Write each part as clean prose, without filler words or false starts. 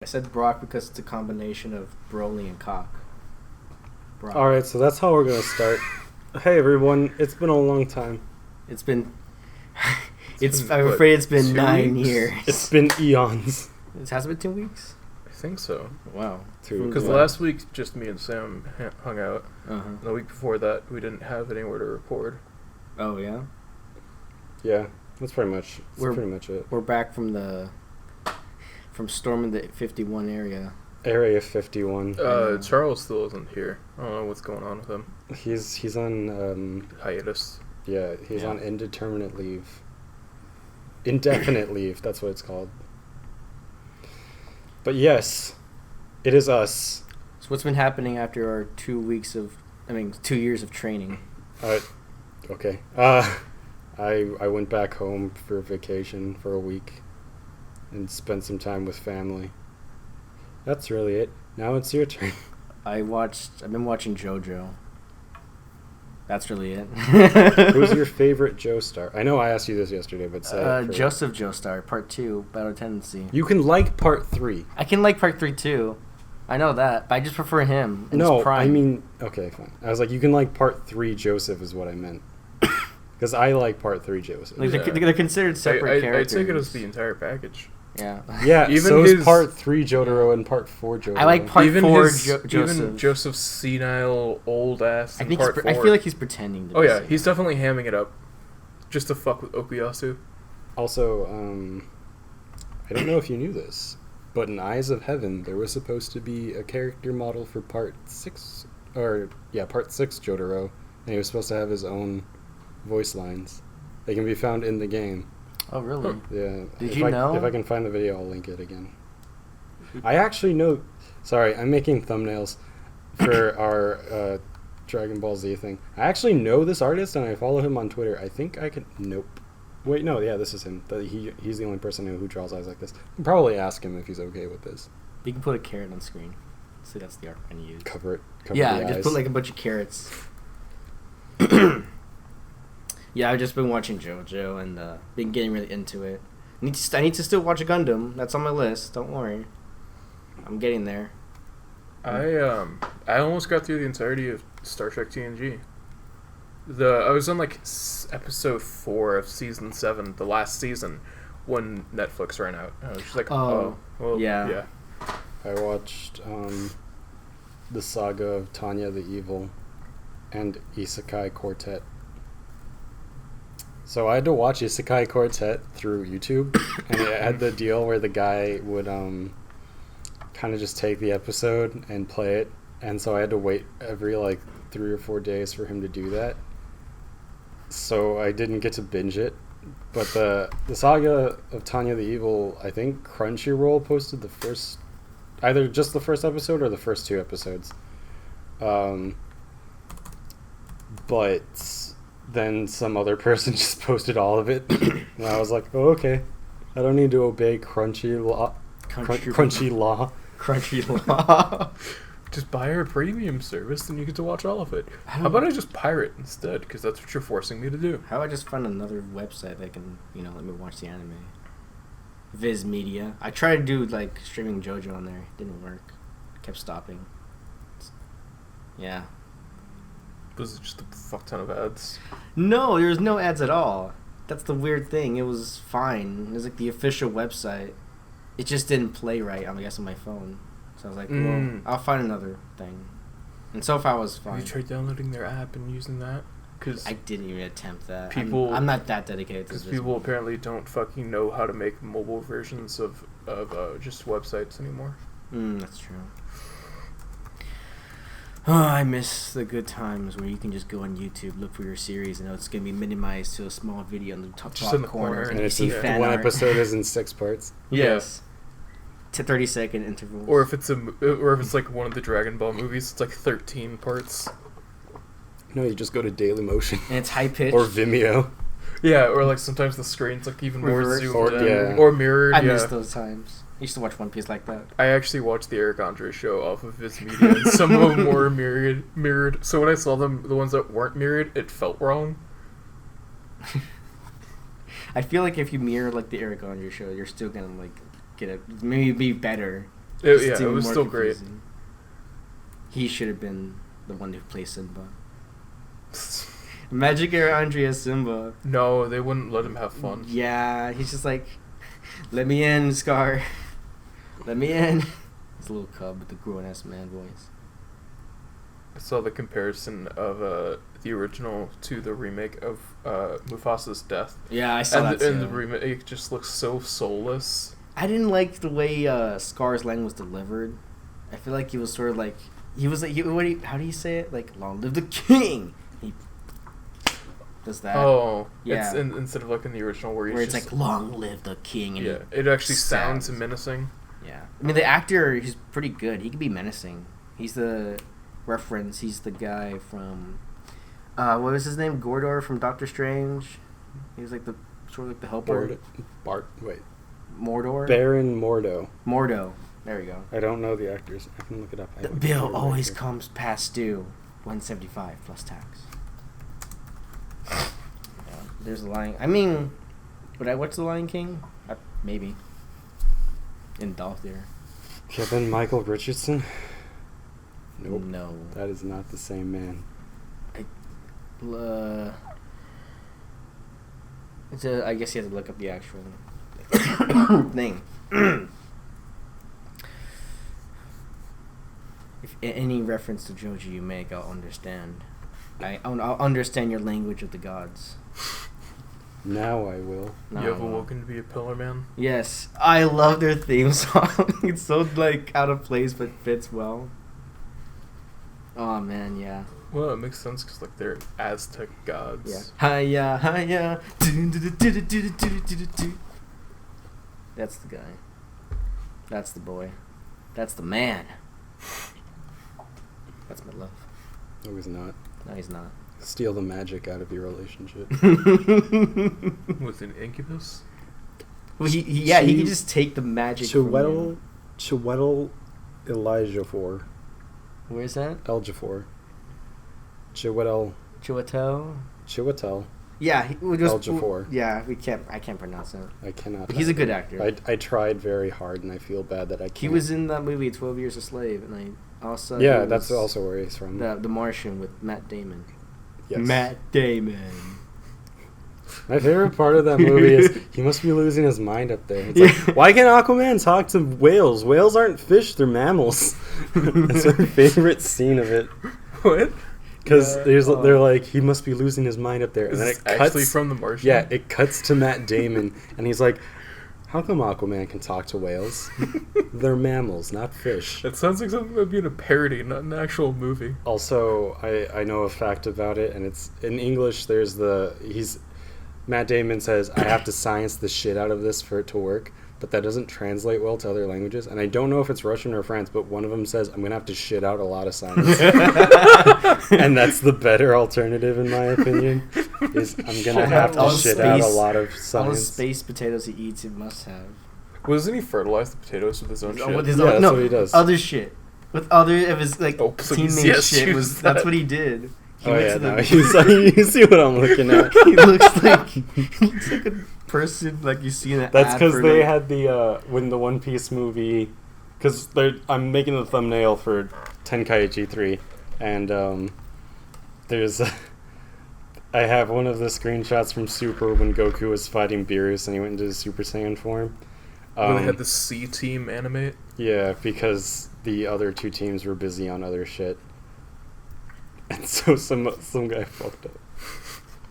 I said Brock because it's a combination of Broly and Cock. Brock. Alright, so that's how we're going to start. Hey everyone, it's been a long time. It's been... I'm afraid it's been 9 weeks? years. It's been eons. It has been 2 weeks? I think so. Wow. Because last week, just me and Sam hung out. Uh-huh. The week before that, we didn't have anywhere to record. Oh, yeah? Yeah, that's pretty much it. We're back from storming the 51 area. Area 51. Charles still isn't here. I don't know what's going on with him. He's on... Hiatus. Yeah, he's on indeterminate leave. Indefinite leave, that's what it's called. But yes, it is us. So what's been happening after our 2 years of training? Okay. I went back home for vacation for a week and spent some time with family. That's really it. Now it's your turn. I've been watching JoJo. That's really it. Who's your favorite Joestar? I know I asked you this yesterday, but say Joseph Joestar, Part 2, Battle Tendency. You can like Part 3. I can like Part 3 too. I know that, but I just prefer him in his No, prime. I mean, okay, fine. I was like, you can like Part 3 Joseph is what I meant. Because I like Part 3 Joseph. Like, they're considered separate characters. I take it as the entire package. Yeah. Yeah, even so is his, Part 3 Jotaro and Part 4 Jotaro. I like Part even 4 Joseph. Joseph. Even Joseph's senile old ass. I In think Part 4. I feel like he's pretending to Oh be yeah, sick. he's definitely hamming it up, just to fuck with Okuyasu. Also, I don't know if you knew this, but in Eyes of Heaven, there was supposed to be a character model for Part 6 Jotaro, and he was supposed to have his own voice lines. They can be found in the game. Oh, really? Yeah. Did you know? If I can find the video, I'll link it again. I actually know... Sorry, I'm making thumbnails for our Dragon Ball Z thing. I actually know this artist, and I follow him on Twitter. I think I can... Nope. Wait, no, yeah, this is him. He's the only person who draws eyes like this. I'll probably ask him if he's okay with this. You can put a carrot on screen. See, that's the art I'm going to use. Cover it. Cover Yeah, the just eyes. put like a bunch of carrots. Yeah, I've just been watching JoJo and been getting really into it. I need to still watch Gundam. That's on my list. Don't worry. I'm getting there. I almost got through the entirety of Star Trek TNG. I was on like episode 4 of season 7, the last season, when Netflix ran out. I was just like, well, yeah. I watched the saga of Tanya the Evil and Isekai Quartet. So I had to watch Isekai Quartet through YouTube, and it had the deal where the guy would kind of just take the episode and play it, and so I had to wait every like 3 or 4 days for him to do that. So I didn't get to binge it. But the saga of Tanya the Evil, I think Crunchyroll posted either just the first episode or the first 2 episodes. But then some other person just posted all of it, and I was like, oh, okay. I don't need to obey Crunchy law. Crunchy law. just buy our premium service and you get to watch all of it. How about I just pirate instead? Because that's what you're forcing me to do. How about I just find another website that can, let me watch the anime? Viz Media. I tried to do like streaming JoJo on there. It didn't work. Kept stopping. Yeah. Was it just a fuck ton of ads? No, there was no ads at all. That's the weird thing. It was fine. It was like the official website. It just didn't play right, I guess, on my phone. So I was like, well, I'll find another thing. And so far, it was fine. Have you tried downloading their app and using that? Cause I didn't even attempt that. People, I'm not that dedicated to this. Because people apparently don't fucking know how to make mobile versions of just websites anymore. That's true. Oh, I miss the good times where you can just go on YouTube, look for your series, and it's going to be minimized to a small video in the top in the corner. corner. And you see fan one art. episode is in 6 parts. Yes. To 30-second intervals. Or if it's like one of the Dragon Ball movies, it's like 13 parts. No, you just go to Dailymotion. And it's high-pitched. Or Vimeo. Yeah, or like sometimes the screen's like even more Reversed. zoomed in. Yeah. Or mirrored. I miss those times. I used to watch One Piece like that. I actually watched the Eric Andre show off of Viz Media, and some of them were mirrored. So when I saw them, the ones that weren't mirrored, it felt wrong. I feel like if you mirror like the Eric Andre show, you're still gonna like get a maybe be better. It was still great. He should have been the one who played Simba. Magic Era Andrea Simba. No, they wouldn't let him have fun. Yeah, he's just like, let me in, Scar. Let me in. It's a little cub with the grown-ass man voice. I saw the comparison of the original to the remake of Mufasa's death. Yeah, I saw that too. And the remake just looks so soulless. I didn't like the way Scar's line was delivered. I feel like he was sort of like, he was like, how do you say it? Like, long live the king! He does that. Oh, yeah. It's instead of like in the original where it's like, long live the king. And yeah, it actually sounds menacing. Yeah. I mean, the actor, he's pretty good. He can be menacing. He's the reference. He's the guy from, what was his name? Gordor from Doctor Strange. He was like the, sort of like the helper. Mordor? Baron Mordo. Mordo. There we go. I don't know the actors. I can look it up. The bill always comes past due. $175 plus tax. Yeah, there's the Lion. I mean, would I watch the Lion King? Maybe. In Dolph there. Kevin Michael Richardson. Nope. No. That is not the same man. I guess you have to look up the actual thing. If any reference to Joji you make, I'll understand. I'll understand your language of the gods. Now I will. You have awoken to be a pillar man? Yes. I love their theme song. It's so, like, out of place, but fits well. Oh, man, yeah. Well, it makes sense because, like, they're Aztec gods. Yeah. Hiya, hiya. That's the guy. That's the boy. That's the man. That's my love. No, he's not. No, he's not. Steal the magic out of your relationship. With an incubus? Well, he can just take the magic from you. Chiwetel Ejiofor. Where's that? Ejiofor. Chiwetel. Chiwetel. Yeah, Ejiofor. Yeah, I can't pronounce it. I cannot. But he's a good actor. I tried very hard, and I feel bad that I can't. He was in that movie 12 Years a Slave, and I also... Yeah, that's also where he's from. The Martian with Matt Damon. Yes. Matt Damon. My favorite part of that movie is he must be losing his mind up there. It's like, why can't Aquaman talk to whales? Whales aren't fish, they're mammals. That's my favorite scene of it. What? Because they're like, he must be losing his mind up there. And then it cuts, actually from The Martian? Yeah, it cuts to Matt Damon, and he's like, how come Aquaman can talk to whales? They're mammals, not fish. It sounds like something that would be in a parody, not an actual movie. Also, I know a fact about it, and it's in English. Matt Damon says, I have to science the shit out of this for it to work, but that doesn't translate well to other languages. And I don't know if it's Russian or French, but one of them says, I'm going to have to shit out a lot of science. And that's the better alternative, in my opinion, is I'm going to have to shit out a lot of science. All the space potatoes he eats, he must have. Well, doesn't he fertilize the potatoes with his own shit? That's what he does. Other shit. With other of his teammates shit. That's what he did. You see what I'm looking at. He looks like a person like you see in an That's ad. because they had the when the One Piece movie, because I'm making the thumbnail for Tenkaichi 3, and there's I have one of the screenshots from Super when Goku was fighting Beerus and he went into his Super Saiyan form. When they had the C team animate. Yeah, because the other two teams were busy on other shit. And so some guy fucked up.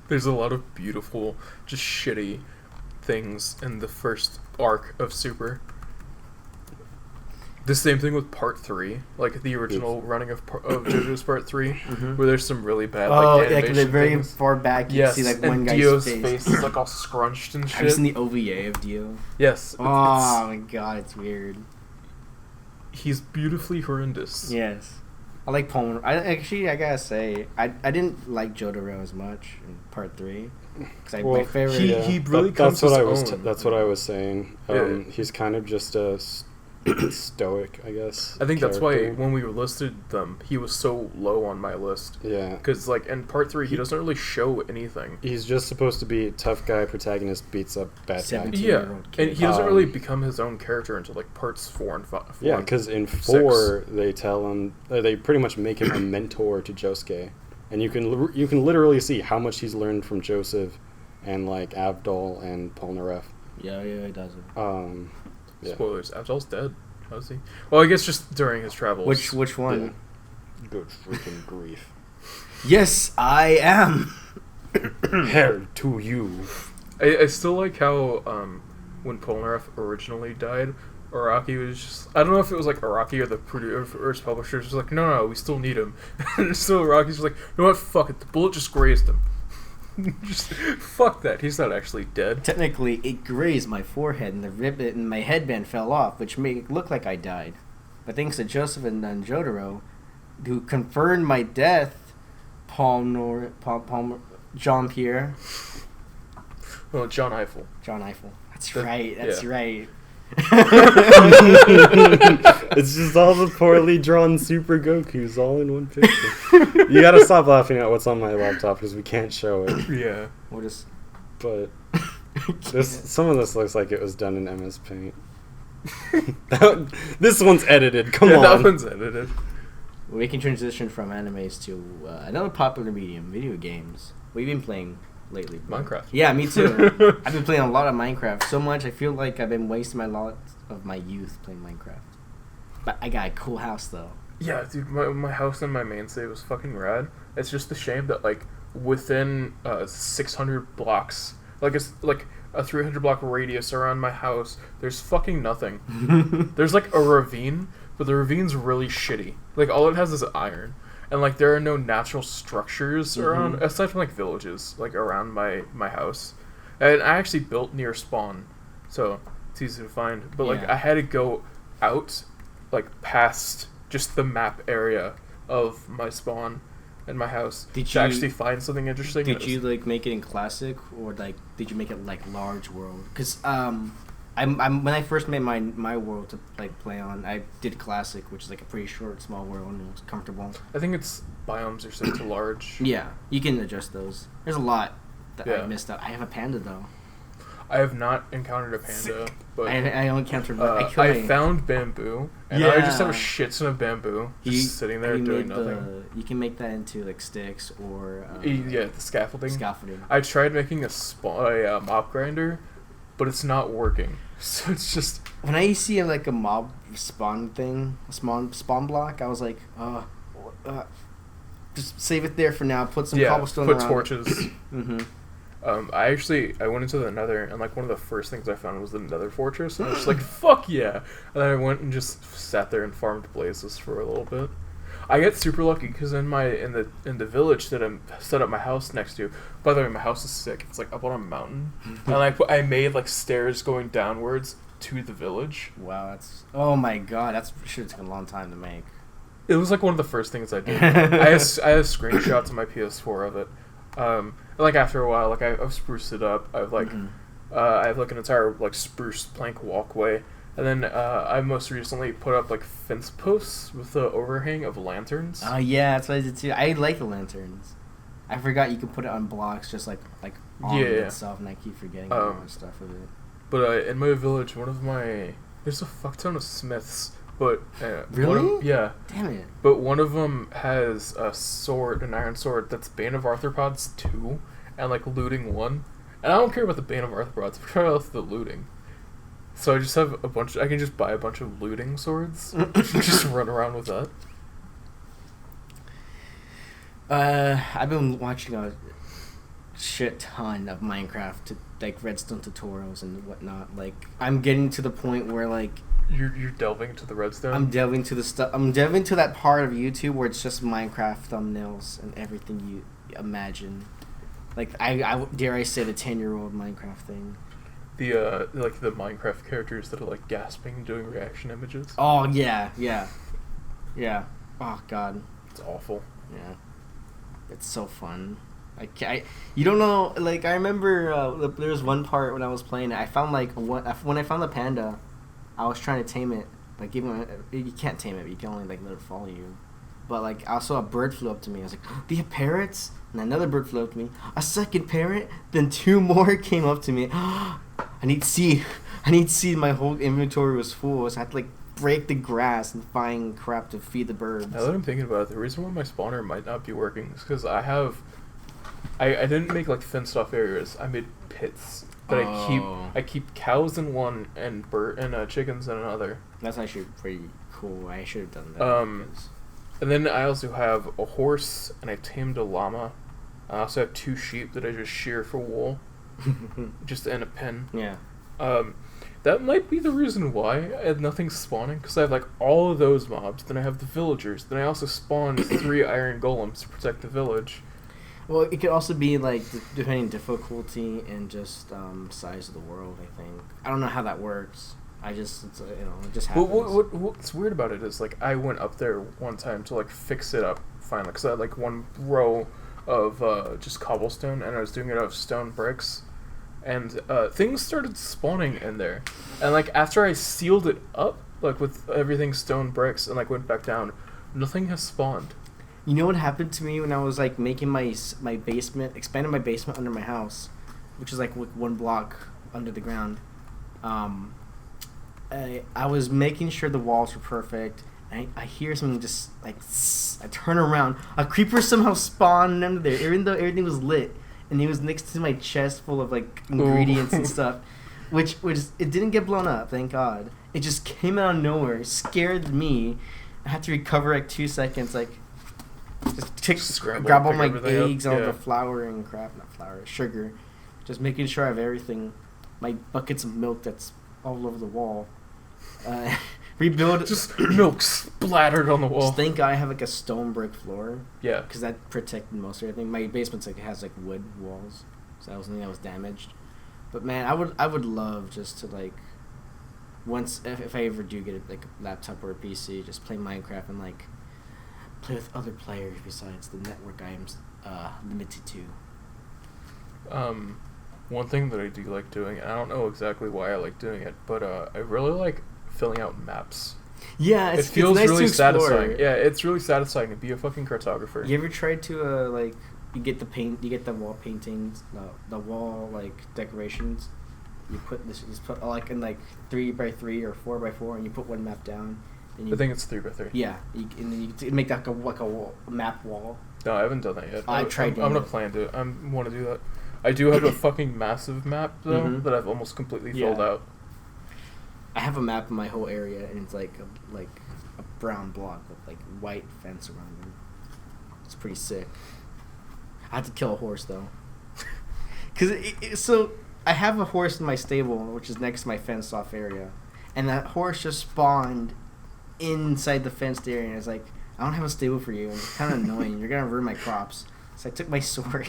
There's a lot of beautiful, just shitty things in the first arc of Super. The same thing with Part 3, like the original running of JoJo's Part 3, where there's some really bad animation they're very things. far back. You see like one guy's Dio's face is like all scrunched and shit. Have you seen the OVA of Dio? Yes. Oh my god, it's weird. He's beautifully horrendous. Yes. I like Paul. I gotta say, I didn't like Jotaro as much in Part 3. Because my favorite. He really comes to his own. That's what I was saying. He's kind of just a stoic, I guess. I think that's why character. when we listed them, he was so low on my list. Yeah. Because, like, in part 3, he doesn't really show anything. He's just supposed to be tough guy protagonist beats up bad guy. 17-year-old kid. And he doesn't really become his own character until, like, parts 4 and 5. Yeah, because in 4, they tell him... they pretty much make him a mentor to Josuke. And you can literally see how much he's learned from Joseph and, like, Avdol and Polnareff. Yeah, he does it. Yeah. Spoilers. Avdol's dead. How's he? Well, I guess just during his travels. Which one? Yeah. Good freaking grief. Yes, I am. Hair to you. I still like how when Polnareff originally died, Araki was just... I don't know if it was like Araki or the producer, publishers was like, no, we still need him. And still Araki's just like, you know what, fuck it, the bullet just grazed him. Just fuck that, he's not actually dead. Technically, it grazed my forehead and the ribbon and my headband fell off, which made it look like I died. But thanks to Joseph and Jotaro, who confirmed my death, Jean-Pierre. Well, John Eiffel. John Eiffel. That's right. It's just all the poorly drawn Super Gokus all in one picture. You gotta stop laughing at what's on my laptop because we can't show it. Yeah. We'll just... But some of this looks like it was done in MS Paint. This one's edited. Come on. That one's edited. We can transition from animes to another popular medium, video games. What have you been playing lately? Minecraft. Yeah, me too. I've been playing a lot of Minecraft so much I feel like I've been wasting a lot of my youth playing Minecraft. But I got a cool house though. Yeah, dude, my house and my main save was fucking rad. It's just a shame that, like, within 600 blocks, like, it's like a 300 block radius around my house, there's fucking nothing. There's, like, a ravine, but the ravine's really shitty. Like, all it has is iron. And, like, there are no natural structures around, aside from, like, villages, like, around my house. And I actually built near spawn, so it's easy to find. But, like, I had to go out, like, past just the map area of my spawn and my house to actually find something interesting. Did you, like, make it in classic, or, like, did you make it, like, large world? Because, I'm when I first made my world to, like, play on, I did classic, which is, like, a pretty short, small world, and it was comfortable. I think it's biomes are set to large. Yeah, you can adjust those. There's a lot that I missed out. I have a panda, though. I have not encountered a panda, but I encountered. I found bamboo, and I just have a shit ton of bamboo just sitting there doing nothing. You can make that into, like, sticks or the scaffolding. Scaffolding. I tried making a mop grinder, but it's not working. So it's just when I see like a mob spawn thing, a spawn block, I was like, just save it there for now. Put some cobblestone around. Put torches. Mm-hmm. I went into the Nether, and, like, one of the first things I found was the Nether fortress, and I was just like, fuck yeah! And then I went and just sat there and farmed blazes for a little bit. I get super lucky because in the village that I'm set up my house next to. By the way, my house is sick. It's, like, up on a mountain, and I made, like, stairs going downwards to the village. Wow, oh my god, that's sure taken a long time to make. It was, like, one of the first things I did. I have screenshots on my PS4 of it. Like, after a while, like, I've spruced it up. I've, like, I have, like, an entire, like, spruce plank walkway. And then I most recently put up, like, fence posts with the overhang of lanterns. Oh, yeah, that's what I did, too. I like the lanterns. I forgot you could put it on blocks just, like on itself, and I keep forgetting all that stuff with it. But in my village, there's a fuck ton of smiths. But really? Yeah. Damn it. But one of them has a sword, an iron sword that's Bane of Arthropods 2, and, like, looting 1. And I don't care about the Bane of Arthropods. I'm talking about the looting. So I just have I can just buy a bunch of looting swords. Just run around with that. I've been watching a shit ton of Minecraft, like, redstone tutorials and whatnot. Like, I'm getting to the point where, like, You're delving into the redstone? I'm delving to that part of YouTube where it's just Minecraft thumbnails and everything you imagine. Like, I dare I say the 10-year-old Minecraft thing. The like the Minecraft characters that are, like, gasping doing reaction images. Oh yeah. Oh god. It's awful. Yeah. It's so fun. You don't know, like, I remember there was one part when I was playing it, I found, like, when I found the panda, I was trying to tame it, Like even you can't tame it, but you can only like let it follow you. But like also a bird flew up to me. I was like, "Do you have parrots?" And another bird flew up to me. A second parrot. Then 2 more came up to me. I need seed. I need seed. My whole inventory was full, so I had to like break the grass and find crap to feed the birds. Now that I'm thinking about it, the reason why my spawner might not be working is because I didn't make like fenced off areas. I made pits. But I keep cows in one and chickens in another. That's actually pretty cool. I should have done that. And then I also have a horse, and I tamed a llama. I also have 2 sheep that I just shear for wool, just in a pen. Yeah. That might be the reason why I had nothing spawning, because I have like all of those mobs. Then I have the villagers. Then I also spawned 3 iron golems to protect the village. Well, it could also be like depending difficulty and just size of the world. I think I don't know how that works. It just happens. What's weird about it is like I went up there one time to like fix it up finally, because I had like 1 row of just cobblestone, and I was doing it out of stone bricks, and things started spawning in there, and like after I sealed it up like with everything stone bricks and like went back down, nothing has spawned. You know what happened to me when I was like making my basement, expanding my basement under my house, which is like 1 block under the ground. I was making sure the walls were perfect. And I hear something just like I turn around, a creeper somehow spawned under there, even though everything was lit, and it was next to my chest full of like ingredients and stuff, which it didn't get blown up, thank God. It just came out of nowhere, scared me. I had to recover like 2 seconds, like. Just grab all my eggs and all the sugar. Just making sure I have everything. My buckets of milk that's all over the wall. Rebuild. Just milk splattered on the wall. Just thank God I have like a stone brick floor. Yeah. Because that protected most of everything. My basement's like has like wood walls, so that was something that was damaged. But man, I would love just to like once if I ever do get like a laptop or a PC, just play Minecraft and like. Play with other players besides the network I am limited to. One thing that I do like doing, and I don't know exactly why I like doing it, but I really like filling out maps. Yeah, it feels nice really to satisfying. Yeah, it's really satisfying to be a fucking cartographer. You ever tried to like you get the wall paintings, the wall like decorations. You put like in like 3x3 or 4x4, and you put 1 map down. I think it's 3x3. Yeah, and then you make that like a map wall. No, I haven't done that yet. I'm gonna plan to. I want to do that. I do have a fucking massive map though that I've almost completely filled out. I have a map of my whole area, and it's like a brown block with like white fence around it. It's pretty sick. I had to kill a horse though, so I have a horse in my stable, which is next to my fenced off area, and that horse just spawned inside the fenced area, and it's like, I don't have a stable for you, and it's kind of annoying. You're gonna ruin my crops. So I took my sword.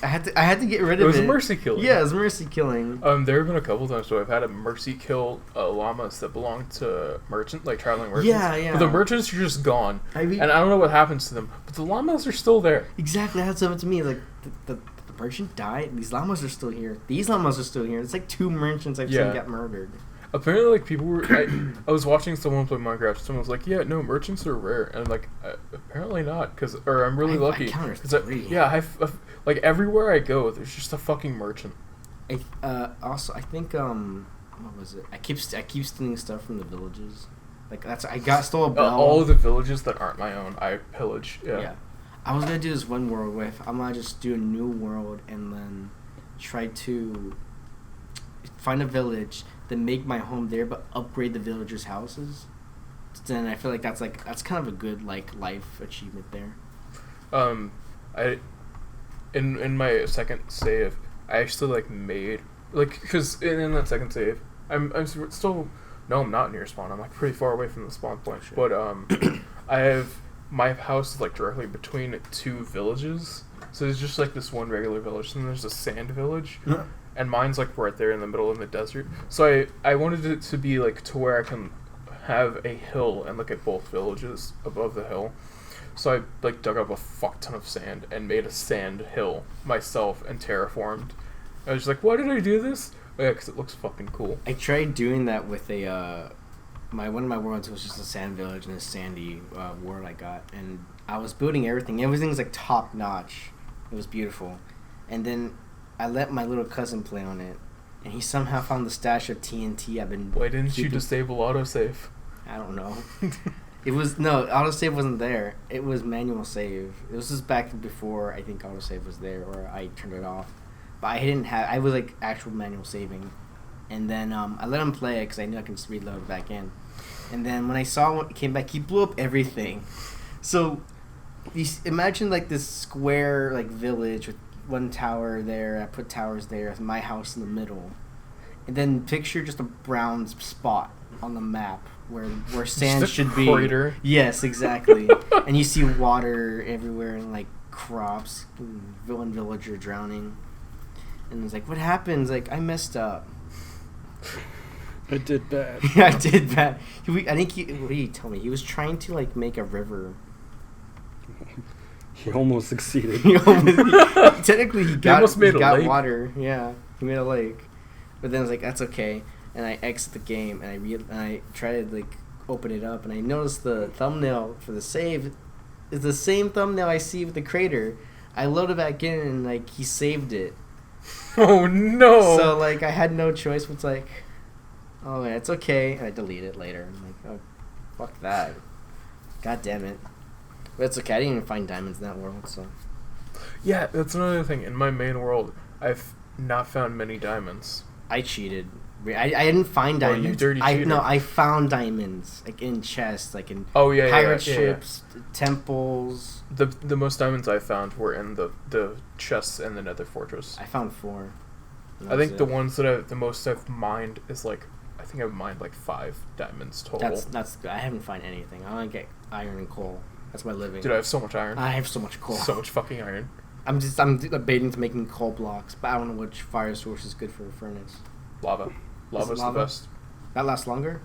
I had to get rid of it. It was a mercy killing. Yeah, it was mercy killing. There have been a couple times where I've had a mercy kill llamas that belong to traveling merchants. Yeah. But the merchants are just gone, and I don't know what happens to them. But the llamas are still there. Exactly, that's happened to me. Like the merchant died. These llamas are still here. These llamas are still here. It's like 2 merchants I've seen get murdered. Apparently, like, people were... I was watching someone play Minecraft. Someone was like, yeah, no, merchants are rare. And I'm like, apparently not. Or I'm really lucky. I counted 3. Like, everywhere I go, there's just a fucking merchant. Also, I think, what was it? I keep stealing stuff from the villages. Like, stole a bell. All of the villages that aren't my own, I pillage. Yeah. I was going to do this one world with... I'm going to just do a new world and then try to find a village... Then make my home there, but upgrade the villagers' houses. Then I feel like that's kind of a good like life achievement there. In my second save, I actually like made like because in that second save, I'm still I'm not near spawn. I'm like pretty far away from the spawn point. Sure. But I have my house is like directly between 2 villages, so there's just like this one regular village, and then there's a sand village. And mine's like right there in the middle of the desert. So I wanted it to be like to where I can have a hill and look at both villages above the hill. So I like dug up a fuck ton of sand and made a sand hill myself and terraformed. I was like, why did I do this? Oh, yeah, because it looks fucking cool. I tried doing that with one of my worlds was just a sand village and a sandy world I got, and I was building everything. Everything's like top notch. It was beautiful, and then I let my little cousin play on it, and he somehow found the stash of TNT I've been. Why didn't you disable autosave? I don't know. It was no autosave wasn't there. It was manual save. It was just back before I think autosave was there, or I turned it off. But I didn't have. I was like actual manual saving, and then I let him play it because I knew I could just reload back in. And then when I saw when it came back, he blew up everything. So, you imagine like this square like village with one tower there. I put towers there. My house in the middle, and then picture just a brown spot on the map where sand should be. Crater. Yes, exactly. And you see water everywhere and like crops. One villager drowning, and it's like, what happens? Like I messed up. I did bad. Yeah, I did bad. I think what did he tell me? He was trying to like make a river. He almost succeeded. Technically, he got lake. water. Yeah, he made a lake. But then I was like, that's okay. And I exit the game and I try to like open it up and I noticed the thumbnail for the save is the same thumbnail I see with the crater. I load it back in and like he saved it. Oh no! So like I had no choice. But it's like, oh man, it's okay. And I delete it later. I'm like, oh, fuck that. God damn it. But it's okay. I didn't even find diamonds in that world. So yeah, that's another thing. In my main world, I've not found many diamonds. I cheated. I didn't find diamonds. You dirty cheater. No, I found diamonds like in chests, like in pirate pirate ships, temples. The most diamonds I found were in the chests in the Nether Fortress. I found 4. I think the ones that the most I've mined is like I think I've mined like 5 diamonds total. That's good. I haven't found anything. I only get iron and coal. That's my living. Dude, I have so much iron. I have so much coal. So much fucking iron. I'm debating to making coal blocks, but I don't know which fire source is good for a furnace. Lava. Lava's the best. That lasts longer?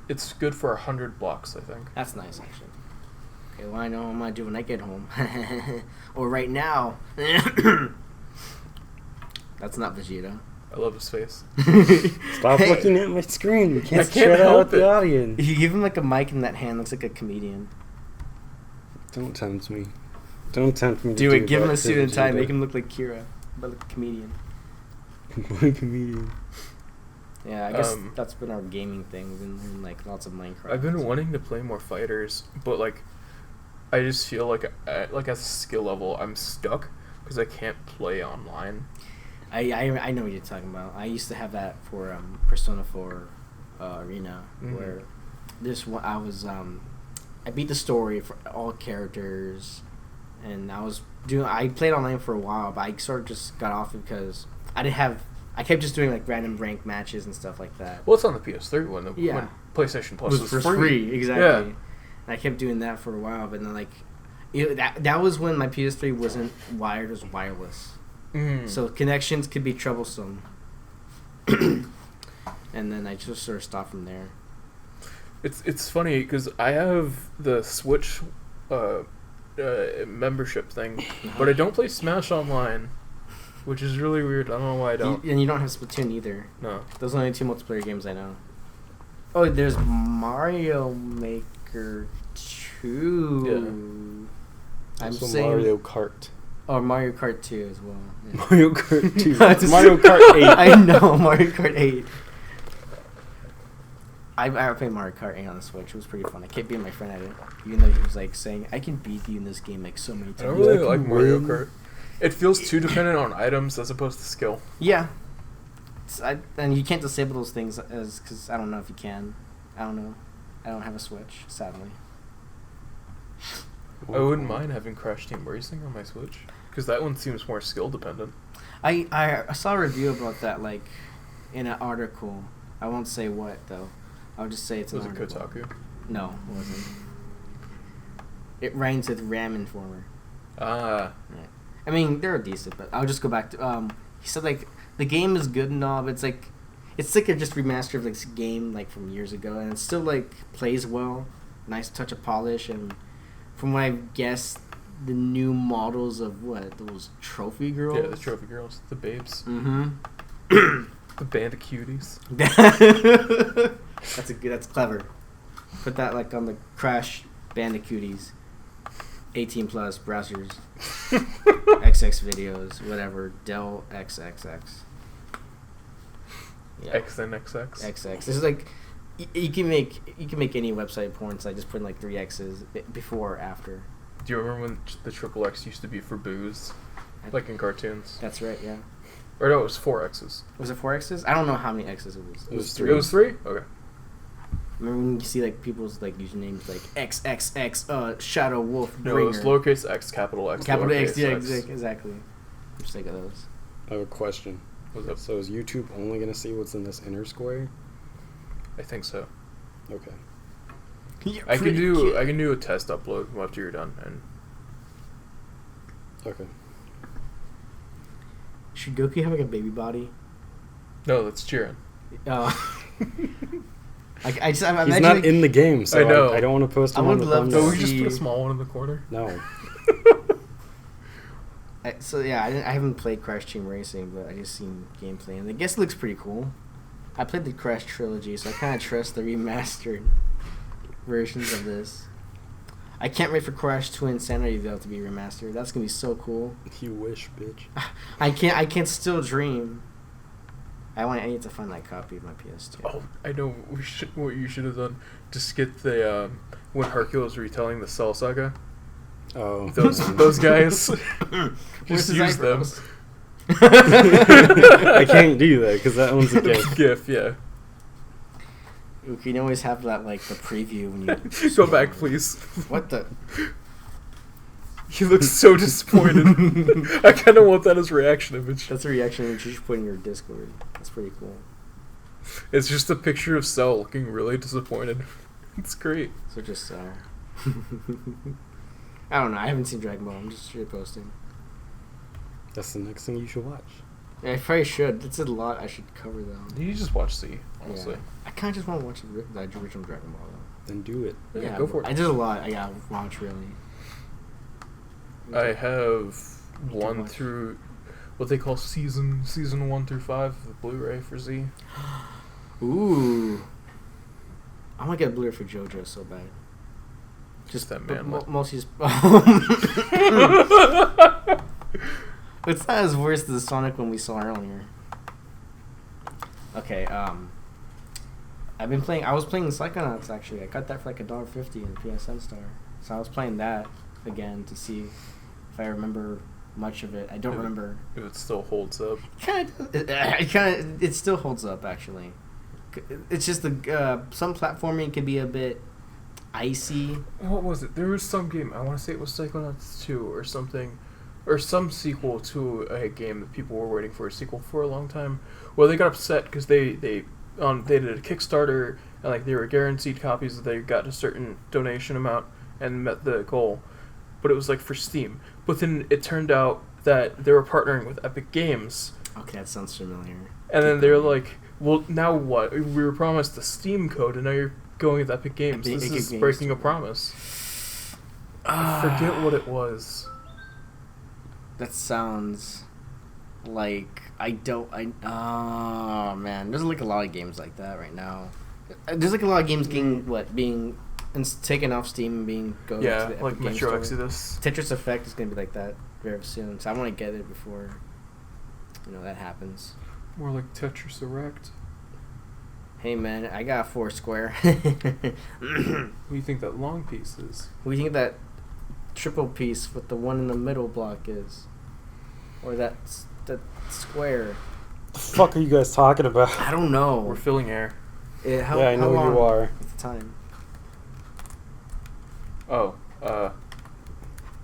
It's good for 100 blocks, I think. That's nice, actually. Okay, well, I know what I'm going to do when I get home. Or right now. That's not Vegeta. I love his face. Stop looking at my screen. You can't, I can't shut help out the audience. If you give him like a mic in that hand, looks like a comedian. Don't tempt me. Don't tempt me to Do it. Give him a that suit to and tie. Vegeta. Make him look like Kira, but like a comedian. My comedian. Yeah, I guess that's been our gaming thing. We've been doing like lots of Minecraft. I've been wanting to play more fighters, but like, I just feel like at a skill level I'm stuck because I can't play online. I know what you're talking about. I used to have that for Persona 4 Arena, where this one I beat the story for all characters, and I played online for a while, but I sort of just got off it because I kept just doing like random rank matches and stuff like that. Well, it's on the PS3 when PlayStation Plus was free. Exactly. Yeah. And I kept doing that for a while, but then like that was when my PS3 wasn't wired, it was wireless. So connections could be troublesome. And then I just sort of stopped from there. It's funny because I have the Switch membership thing, but I don't play Smash Online, which is really weird. I don't know why I don't. And you don't have Splatoon either. No. Those are the only 2 multiplayer games I know. Oh, there's Mario Maker 2. Yeah. I'm saying Mario Kart. Oh, Mario Kart 2 as well. Yeah. Mario Kart 2. Mario Kart 8. I know, Mario Kart 8. I played Mario Kart 8 on the Switch. It was pretty fun. I kept beating my friend at it, even though he was like saying, I can beat you in this game like so many times. I don't really like Mario Kart. It feels too dependent on items as opposed to skill. Yeah. And you can't disable those things because I don't know if you can. I don't know. I don't have a Switch, sadly. I wouldn't mind having Crash Team Racing on my Switch because that one seems more skill dependent. I saw a review about that like in an article. I won't say what though. I'll just say it's an article. Was it Kotaku? No, it wasn't. It rhymes with Ram Informer. Ah. Yeah. I mean, they're decent, but I'll just go back to he said like the game is good and all, but it's like a just remaster of like this game like from years ago, and it still like plays well, nice touch of polish, and from what I guess, the new models of those trophy girls. Yeah, the trophy girls, the babes. Mm-hmm. The band of cuties. That's clever. Put that like on the Crash Bandicooties. 18 plus browsers. XX videos, whatever. Del XXX. Yeah. X and XX. XX. This is like you can make any website porn site just putting like 3 X's before or after. Do you remember when the triple X used to be for booze, like in cartoons? That's right. Yeah. Or no, it was 4 X's. Was it 4 X's? I don't know how many X's it was. It was 3. It was 3? Okay. Remember when you see like people's like usernames like XXX Shadow Wolf No, Bringer. it was lowercase x, capital X. Capital X, yeah, X. exactly. Just think of those. I have a question. What's up? So is YouTube only going to see what's in this inner square? I think so. Okay. I can do a test upload after you're done, and Okay. Should Goku have like a baby body? no, that's Jiren. He's not in the game, so I know. I don't want to post him I on would the love to No, thumbnail. we just see- put a small one in the corner. No. So yeah, I haven't played Crash Team Racing, but I just seen gameplay, and I guess it looks pretty cool. I played the Crash trilogy, so I kind of trust the remastered versions of this. I can't wait for Crash 2 Insanity though to be remastered. That's gonna be so cool. You wish, bitch. I can't still dream. I need to find that copy of my PS2. Oh, I know. What you should have done. Just get the when Hercule retelling the Cell Saga. Oh. Those guys. Where's Just his use them. eyebrows? I can't do that because that one's a gift. GIF, yeah. You can always have that like the preview when you Go back, please. What the? He looks so disappointed. I kind of want that as reaction image. That's a reaction that you should put in your Discord. That's pretty cool. It's just a picture of Cell looking really disappointed. It's great. So just I don't know. I haven't seen Dragon Ball. I'm just shit posting. That's the next thing you should watch. Yeah, I probably should. It's a lot I should cover though. You just watch C, honestly. Yeah. I kind of just want to watch the original Dragon Ball though. Then do it. Yeah, go for it. There's a lot I gotta watch really. I have Me too, 1 watch. through what they call season 1 through 5 of the Blu-ray for Z. Ooh. I want to get a Blu-ray for JoJo so bad. Just that but man. mostly just. It's not as worse as the Sonic one we saw earlier. Okay, I was playing Psychonauts actually. I got that for like $1.50 in PSN Store. So I was playing that again to see if I remember much of it. I don't remember. If it still holds up. It still holds up actually. It's just some platforming can be a bit icy. What was it? There was some game. I want to say it was Psychonauts 2 or something. Or some sequel to a game that people were waiting for a sequel for a long time. Well, they got upset because they did a Kickstarter and like they were guaranteed copies that they got a certain donation amount and met the goal, but it was like for Steam. But then it turned out that they were partnering with Epic Games. Okay, that sounds familiar. And then they're like, "Well, now what? We were promised the Steam code, and now you're going with Epic Games. This is breaking a promise." Forget what it was. That sounds like oh man, there's like a lot of games like that right now. There's like a lot of games being taken off Steam and being to the Epic like Games Metro Store. Exodus. Tetris Effect is gonna be like that very soon, so I want to get it before that happens. More like Tetris Erect. Hey man, I got 4 square. What do you think that long piece is? What do you think that triple piece with the one in the middle block is? Or that square? The fuck are you guys talking about? I don't know. We're filling air. How I know long you are. at the time? Oh,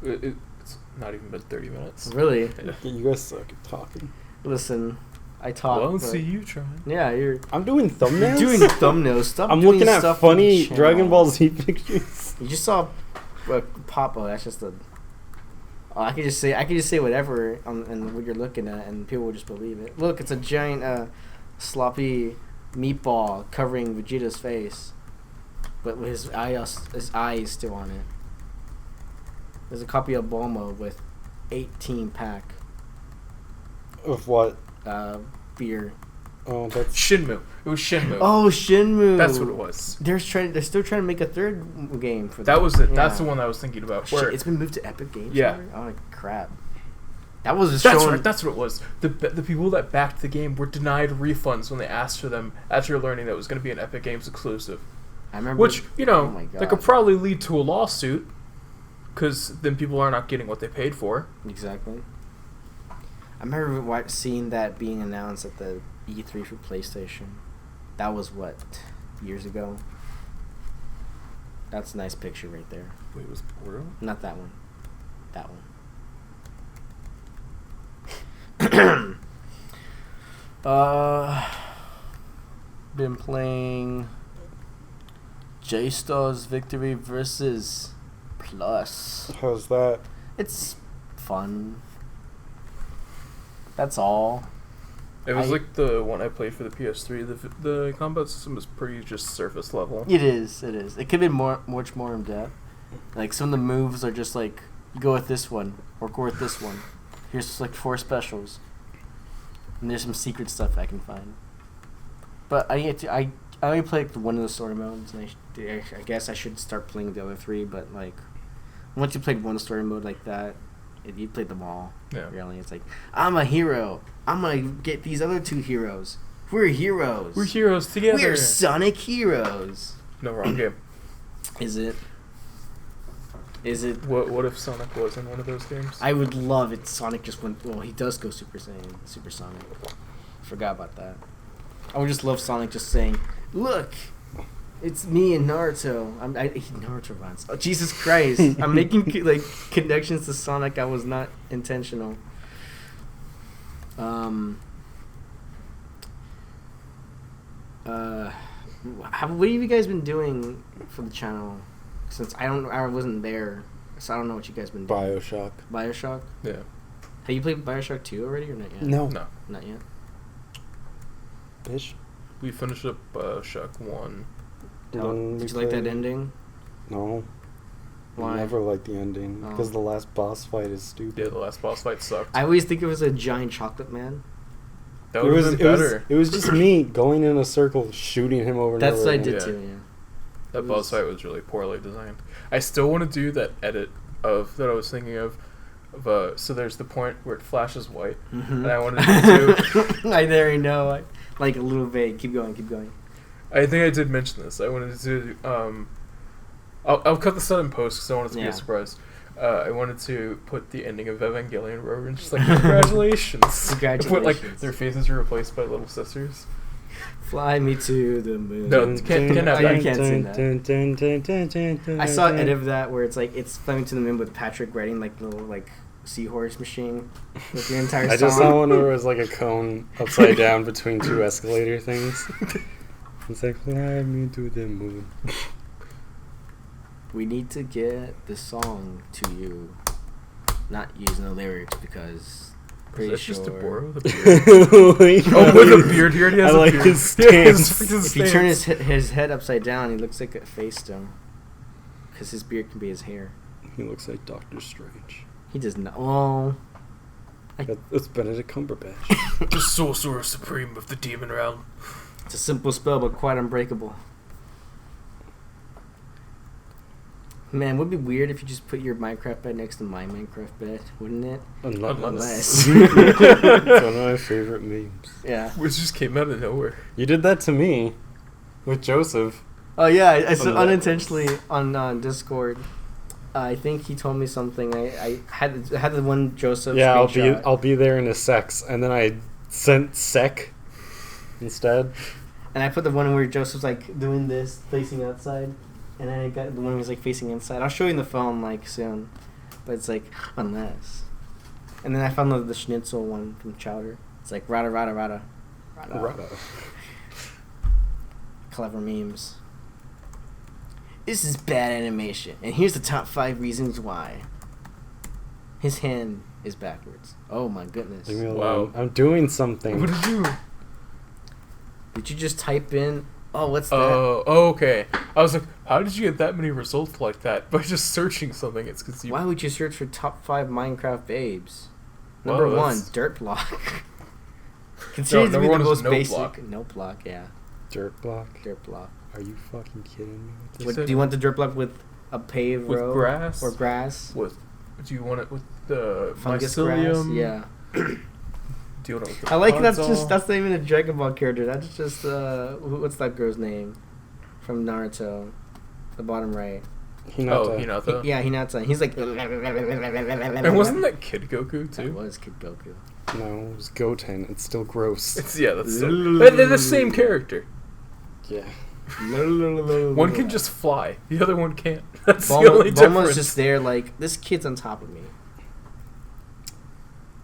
it's not even been 30 minutes. Really? Yeah. You guys suck at talking. Listen, I talk. Well, but- see you trying. Yeah, you're I'm doing thumbnails. doing thumbnails. Stop. I'm doing looking at stuff on the funny channel. Dragon Ball Z pictures. You just saw Papa. That's just a. Oh, I could just say whatever and what you're looking at, and people will just believe it. Look, it's a giant sloppy meatball covering Vegeta's face, but with his eye is still on it. There's a copy of Bulma with 18 pack Of what? beer. Oh, that's Shinmu. It was Shinmu. Oh, Shinmu. That's what it was. They're still trying to make a third game for That was it. Yeah. That's the one I was thinking about. Shit, Where it's been moved to Epic Games. Yeah. already? Oh crap. That was a that's shown. right. That's what it was. The people that backed the game were denied refunds when they asked for them after learning that it was going to be an Epic Games exclusive. I remember. Which, you know, oh my God. that could probably lead to a lawsuit, because then people are not getting what they paid for. Exactly. I remember seeing that being announced at the E3 for PlayStation. That was what, years ago? That's a nice picture right there. Wait, was Portal? Not that one. That one. Been playing J-Star's Victory versus Plus. how's that? It's fun. That's all. It was like the one I played for the PS3. The combat system was pretty just surface level. It is. It could be much more in depth. Like some of the moves are just like you go with this one or go with this one. Here's just like 4 specials, and there's some secret stuff I can find. But I only played like one of the story modes, and I guess I should start playing the other 3. But like once you played one story mode like that, you played them all. Yeah. Really, it's like I'm a hero. I'm gonna get these other 2 heroes. We're heroes. We're heroes together. We're Sonic heroes. No, wrong game. Is it? What if Sonic was in one of those games? I would love it. Sonic just went. Well, he does go Super Saiyan, Super Sonic. Forgot about that. I would just love Sonic just saying, "Look, it's me and Naruto." Naruto runs. Oh, Jesus Christ! I'm making like connections to Sonic. I was not intentional. What have you guys been doing for the channel? Since I wasn't there, so I don't know what you guys been doing. Bioshock. Yeah. Have you played Bioshock 2 already or not yet? No. Not yet. Bitch. We finished up Bioshock 1. Did you like that ending? No. Why? I never liked the ending because the last boss fight is stupid. Yeah, the last boss fight sucked. I always think it was a giant chocolate man. That would have been better. It was just me going in a circle, shooting him over and over. That's what I again. did too, yeah. That boss fight was really poorly designed. I still want to do that edit that I was thinking of. So there's the point where it flashes white, and I wanted to do. I already know. Like a little vague. Keep going. I think I did mention this. I wanted to. I'll cut this out in post because I want it to be a surprise. I wanted to put the ending of Evangelion where we're just like, congratulations. Put like their faces are replaced by little sisters. Fly me to the moon. No, can't have that. I can't sing that. I saw an edit of that where it's like it's flying to the moon with Patrick riding like little like seahorse machine with the entire song. I just saw one where it was like a cone upside down between 2 escalator things. It's like, fly me to the moon. We need to get the song to you, not using the lyrics because pretty That's sure. just a Boro with a beard. With a beard here. He has a beard. His stance. If you turn his head upside down, he looks like a face stone. Because his beard can be his hair. He looks like Doctor Strange. He does not. Oh. That's Benedict Cumberbatch. The Sorcerer Supreme of the Demon Realm. It's a simple spell, but quite unbreakable. Man, would it be weird if you just put your Minecraft bed next to my Minecraft bed, wouldn't it? Unless. It's one of my favorite memes. Yeah. Which just came out of nowhere. You did that to me with Joseph. Oh yeah, I said unintentionally on Discord. I think he told me something. I had the one Joseph. Yeah, screenshot. I'll be there in a sex, and then I sent sec instead. And I put the one where Joseph's like doing this, facing outside, and then I got the one where he's like facing inside. I'll show you in the phone like soon, but it's like unless. And then I found the schnitzel one from Chowder. It's like rada rada rada. Rada. Clever memes. This is bad animation, and here's the top 5 reasons why. His hand is backwards. Oh my goodness. Leave me alone. Wow. I'm doing something. What did you do? Did you just type in? Oh, what's that? Oh, okay. I was like, how did you get that many results like that? By just searching something, it's because you... Why would you search for top 5 Minecraft babes? Wow, Number 1, that's- dirt block. Considered to be number the one is most Note basic. Block. Note block, yeah. Dirt block. Dirt block. Are you fucking kidding me? With What, this? do you want the dirt block with a paved With road? grass? Or grass? Do you want it with the Fungus grass? mycelium? Yeah. Do you want it with the I like that's podzol? that's not even a Dragon Ball character. That's just what's that girl's name from Naruto? The bottom right. Hinata. Hinata. Yeah, Hinata. He's like. And wasn't that Kid Goku too? That was Kid Goku. No, it was Goten. It's still gross. That's they're the same character. Yeah. One can just fly, the other one can't. That's the Bulma, only Bulma's difference. just there like, this kid's on top of me.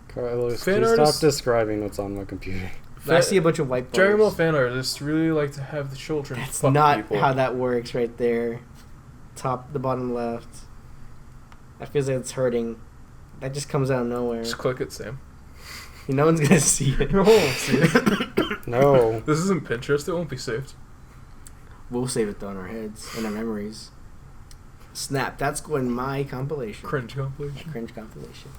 Carlos, Fan please artists- stop describing what's on my computer. I see a bunch of white Dragon Ball bars. fan artists really like to have the children That's fuck not people. how that works right there. The bottom left. That feels like it's hurting. That just comes out of nowhere. Just click it, Sam. No one's gonna see it. No one will see it. No. This isn't Pinterest. It won't be saved. We'll save it though in our heads, in our memories. Snap. That's going my compilation. Cringe compilation. Cringe compilation.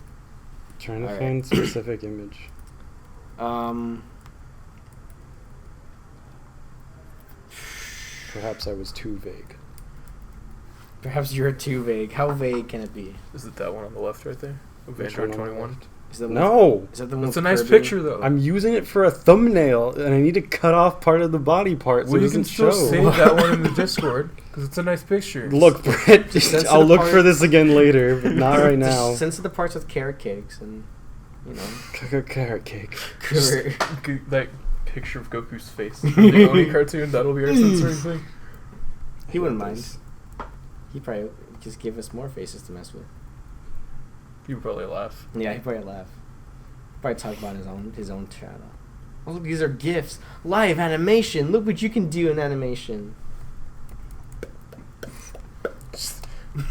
Trying to Alright. find specific image. Perhaps I was too vague. Perhaps you're too vague. How vague can it be? Is it that one on the left right there? Of Which Android one on the 21. left? Is that No! Is that the one? That's a with nice Kirby? picture though. I'm using it for a thumbnail, and I need to cut off part of the body part so Well, it you can doesn't still show. save that one in the Discord because it's a nice picture. Look, Brett, Censor I'll the look part- for this again later, but not right now. Just censor the parts with carrot cakes and, you know. Carrot cake. That picture of Goku's face from the Oni cartoon. That'll be our censoring thing. He wouldn't mind. He probably just give us more faces to mess with. You would probably laugh. Yeah, he'd probably laugh. Probably talk about his own channel. Oh, look, these are GIFs. Live animation. Look what you can do in animation.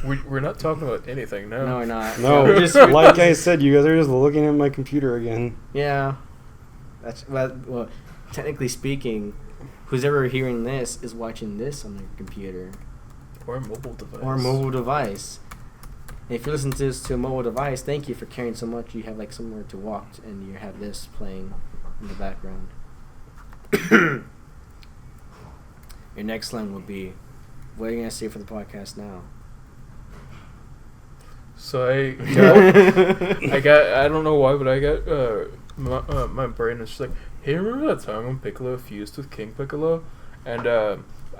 We're not talking about anything now. No, we're not. No, we're just like I said, you guys are just looking at my computer again. Yeah. That's well, technically speaking, who's ever hearing this is watching this on their computer Or a mobile device. or a mobile device. And if you listen to this to a mobile device, thank you for caring so much. You have like somewhere to walk, and you have this playing in the background. Your next line will be, "What are you gonna say for the podcast now?" So I don't know why, but I got my brain is just like, hey, remember that time when Piccolo fused with King Piccolo? And I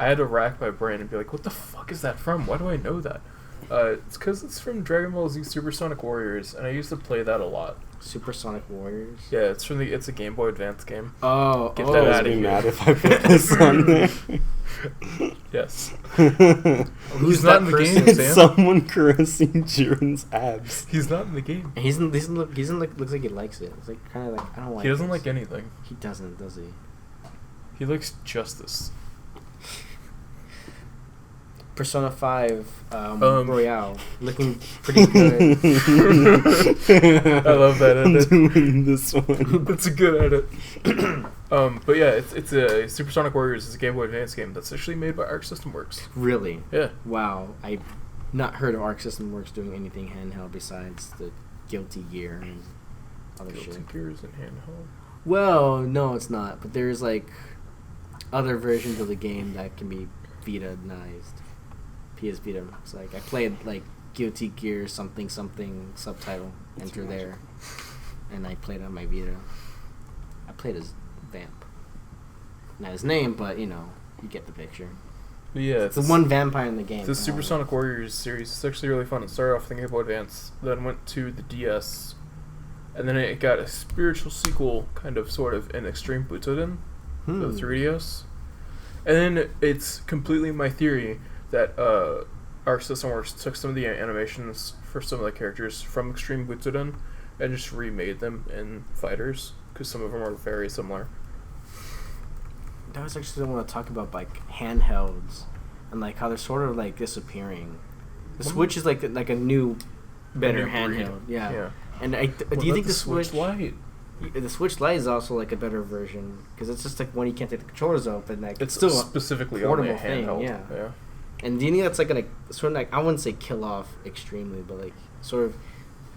had to rack my brain and be like, what the fuck is that from? Why do I know that? It's because it's from Dragon Ball Z Supersonic Warriors, and I used to play that a lot. Supersonic Warriors. Yeah, it's a Game Boy Advance game. Oh, Get I that was outta be here. mad if I put this on there. Yes. Who's not that in the game, person? Sam? Someone caressing Jiren's abs. He's not in the game. He's looks like he likes it. It's like kind of like, I don't like. He doesn't this. like anything. He doesn't, does he? He likes justice. Persona 5 Royale looking pretty good. I love that edit. I'm doing this one. That's a good edit. But yeah, it's a Supersonic Warriors. It's a Game Boy Advance game that's actually made by Arc System Works. Really? Yeah. Wow, I've not heard of Arc System Works doing anything handheld besides the Guilty Gear and other Guilty shit. Gear is in handheld. Well, no, it's not. But there's like other versions of the game that can be Vita-nized. PS Vita. It's like I played like Guilty Gear something subtitle enter there, and I played on my Vita. I played as Vamp. Not his name, but you know, you get the picture. But yeah, It's the one vampire in the game. The Supersonic Warriors series is actually really fun. It started off with the Game Boy Advance, then went to the DS, and then it got a spiritual sequel, kind of, sort of, in Extreme Butoden, the 3DS. And then it's completely my theory that Arc System Works took some of the animations for some of the characters from Extreme Butoden and just remade them in Fighters, because some of them are very similar. That was actually what I want to talk about, like handhelds, and like how they're sort of like disappearing. The Switch is like a new, better new breed. handheld. Yeah. Yeah. And do What you about think the Switch Lite? The Switch Lite is also like a better version because it's just like when you can't take the controllers off, but like It's still specifically portable only a thing, handheld. yeah. And do you think that's like gonna sort of like, I wouldn't say kill off extremely, but like sort of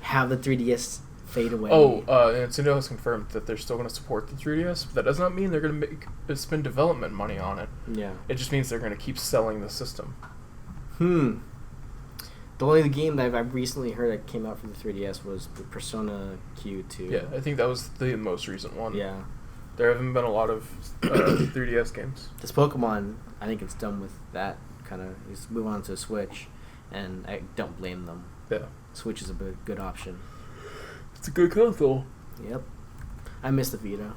have the 3DS fade away. Oh, Nintendo has confirmed that they're still going to support the 3DS, but that does not mean they're going to spend development money on it. Yeah. It just means they're going to keep selling the system. The only game that I've recently heard that came out for the 3DS was the Persona Q2. Yeah, I think that was the most recent one. Yeah. There haven't been a lot of 3DS games. This Pokemon, I think it's done with that kind of. It's move on to Switch, and I don't blame them. Yeah. Switch is a good option. It's a good console. Yep. I miss the Vita.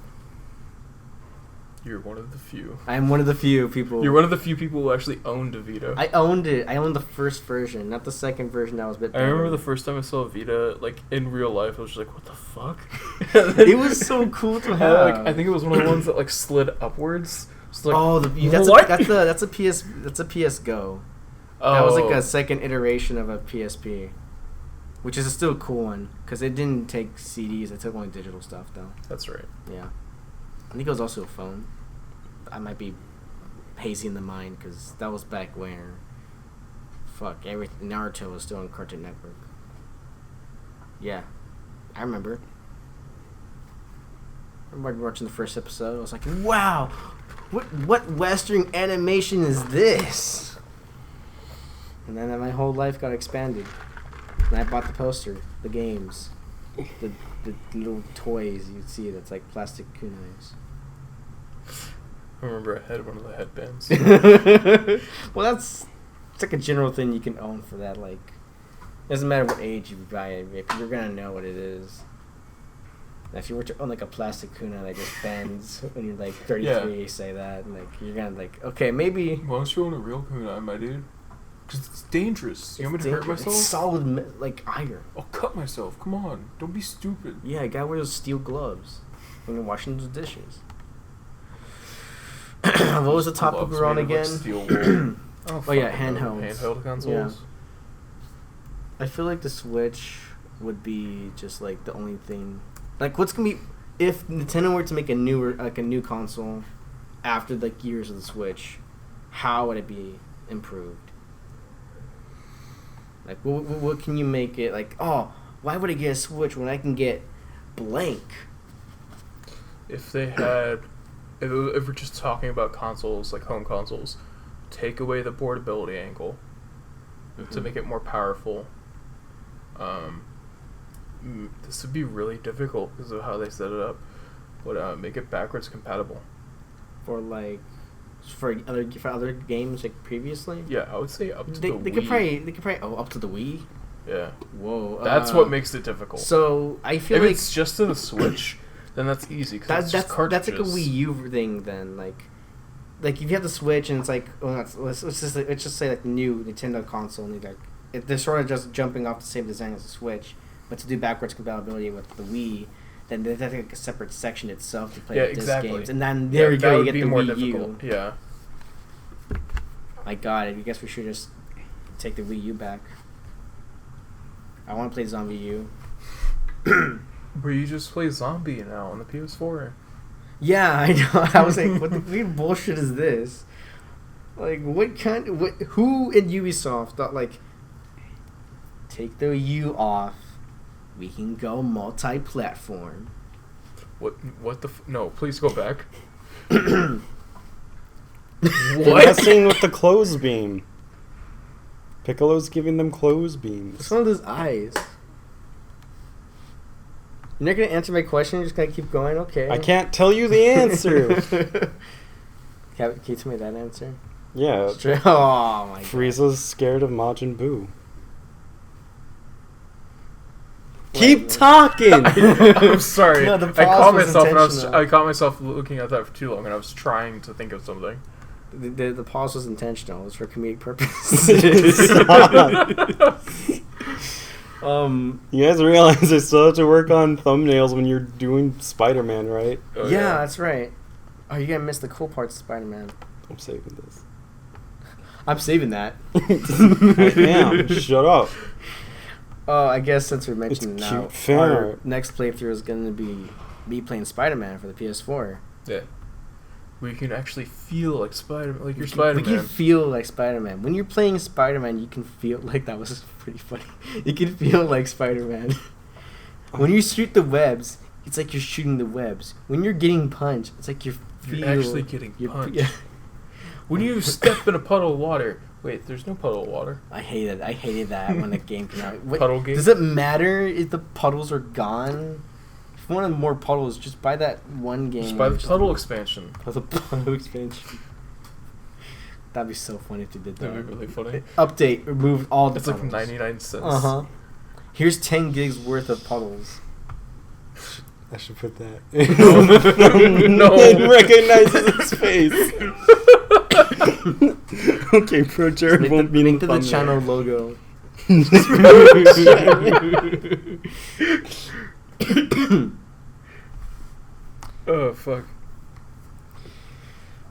You're one of the few. I'm one of the few people. You're one of the few people who actually owned a Vita. I owned it. I owned the first version, not the second version that was a bit better. I remember the first time I saw a Vita, like, in real life, I was just like, what the fuck? It was so cool to have. Like, I think it was one of the ones that, like, slid upwards. So, like, that's a PS Go. Oh. That was like a second iteration of a PSP, which is still a cool one because it didn't take CDs. It took only digital stuff though. That's right. Yeah, I think it was also a phone. I might be hazy in the mind because that was back where, Naruto was still on Cartoon Network. Yeah, I remember. I remember watching the first episode. I was like, wow, what Western animation is this? And then my whole life got expanded. And I bought the poster, the games, the little toys you'd see that's like plastic kunais. I remember I had one of the headbands. Well, it's like a general thing you can own for that. Like, doesn't matter what age you buy it, you're gonna know what it is. And if you were to own like a plastic kunai that just bends when you're like 33, say that, and like you're gonna like, okay, maybe. Why don't you own a real kunai, my dude? Because it's dangerous. You want me to hurt myself? It's solid, like iron. I'll cut myself. Come on. Don't be stupid. Yeah, you gotta wear those steel gloves when you're washing those dishes. What was the topic we were on again? Steel wool. Oh yeah, handhelds. Handheld consoles. Yeah. I feel like the Switch would be just like the only thing. Like, what's gonna be if Nintendo were to make a new console after like years of the Switch? How would it be improved? Like, what can you make it like? Oh, why would I get a Switch when I can get blank? If they had, if we're just talking about consoles, like home consoles, take away the portability angle to make it more powerful. This would be really difficult because of how they set it up. But make it backwards compatible. For other games like previously. Yeah, I would say up to the Wii. They could probably up to the Wii. Yeah. Whoa. That's what makes it difficult. So I feel if like it's just to the Switch, then that's easy because it's just cartridges. That's like a Wii U thing then. Like if you have the Switch and it's like, let's just say like the new Nintendo console and they're sort of just jumping off the same design as the Switch, but to do backwards compatibility with the Wii, then there's like a separate section itself to play the disc games, and then there you go, you get the Wii U. Yeah. My God, I guess we should just take the Wii U back. I want to play Zombie U. But you just play Zombie now on the PS4. Yeah, I know. I was like, what the weird bullshit is this? Like, who in Ubisoft thought, like, take the U off, we can go multi-platform. What the no, please go back. They're messing with the clothes beam. Piccolo's giving them clothes beams. What's wrong with his eyes? You're not going to answer my question? You're just going to keep going? Okay. I can't tell you the answer. Can you tell me that answer? Yeah. Oh, my God. Frieza's scared of Majin Buu. Keep talking! I'm sorry. No, the I caught pause was myself intentional. I caught myself looking at that for too long, and I was trying to think of something. The pause was intentional. It was for comedic purposes. You guys realize I still have to work on thumbnails when you're doing Spider-Man, right? Oh, yeah, that's right. Oh, you're going to miss the cool parts of Spider-Man. I'm saving this. I'm saving that. I am. Shut up. Oh, I guess since we're mentioning It's now, cute fan our art. next playthrough is going to be me playing Spider-Man for the PS4. Yeah. Where you can actually feel like Spider-Man, like you're We Spider-Man. can feel like Spider-Man. When you're playing Spider-Man, you can feel like that was pretty funny. You can feel like Spider-Man. When you shoot the webs, it's like you're shooting the webs. When you're getting punched, it's like you're actually getting punched. Yeah. When you step in a puddle of water, wait, there's no puddle of water. I hated that when the game came out. Puddle game? Does it matter if the puddles are gone? If you wanted more puddles, just buy that one game. Just buy the puddle expansion. The puddle expansion. That'd be so funny if they did that. That'd be really funny. Update, remove all the puddles. It's like 99 cents. Uh-huh. Here's 10 gigs worth of puddles. I should put that. No. It recognizes his face. Okay, Pro won't be link to the channel logo. Oh, fuck.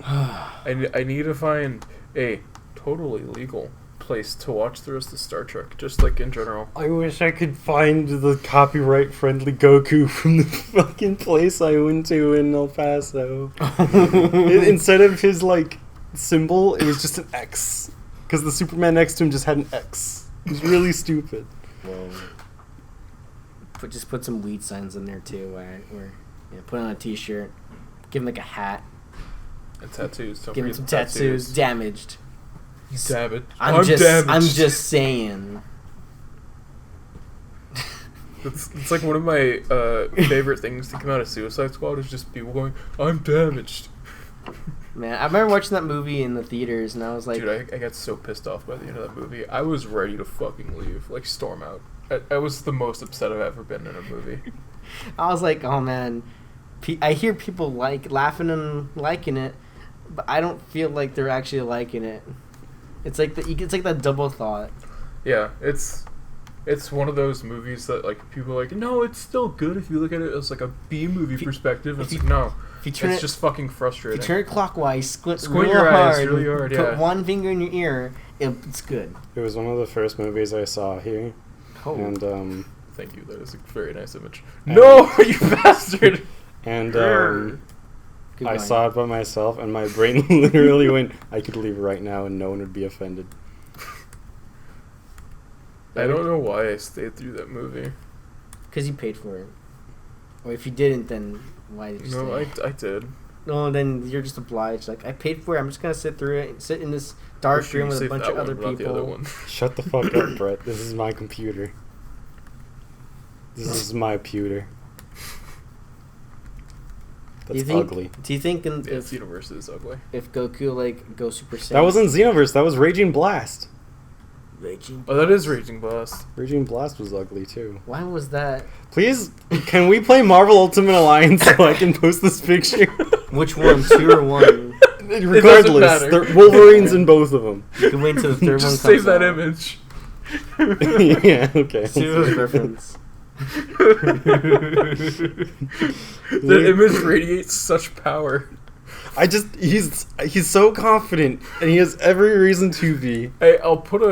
I need to find a totally legal place to watch the rest of Star Trek, just like in general. I wish I could find the copyright-friendly Goku from the fucking place I went to in El Paso. Instead of his, like, symbol, it was just an X. Because the Superman next to him just had an X. It was really stupid. Whoa. Just put some weed signs in there, too. Put on a t-shirt. Give him, like, a hat. And tattoos. Give him some tattoos. Damaged. Damaged. I'm just saying. It's like one of my favorite things to come out of Suicide Squad is just people going, "I'm damaged." Man, I remember watching that movie in the theaters, and I was like... Dude, I got so pissed off by the end of that movie. I was ready to fucking leave. Like, storm out. I was the most upset I've ever been in a movie. I was like, oh, man. I hear people laughing and liking it, but I don't feel like they're actually liking it. It's like that double thought. Yeah, it's one of those movies that, like, people are like, no, it's still good if you look at it as, like, a B-movie perspective. It's like, no. It's just fucking frustrating. If you turn it clockwise, squint your eyes really hard, put one finger in your ear, it's good. It was one of the first movies I saw here. Oh. And, thank you, that is a very nice image. No, you bastard! And, I saw it by myself, and my brain literally went, I could leave right now and no one would be offended. I don't know why I stayed through that movie. Because you paid for it. Or if you didn't, then why did you stay? No, I did. No, then you're just obliged. Like, I paid for it, I'm just going to sit through it, sit in this dark room with a bunch of other people. Shut the fuck up, Brett. This is my computer. This is my pewter. That's ugly. Do you think if Universe is ugly? If Goku, like, goes Super Saiyan... That wasn't Xenoverse, that was Raging Blast. Raging Blast? Oh, that is Raging Blast. Raging Blast was ugly, too. Why was that? Please, can we play Marvel Ultimate Alliance so I can post this picture? Which one? 2 or 1? Regardless, Wolverine's in both of them. You can wait until the third one comes save that out. image. Yeah, okay. See those reference. The image radiates such power. He's so confident, and he has every reason to be. Hey, I'll put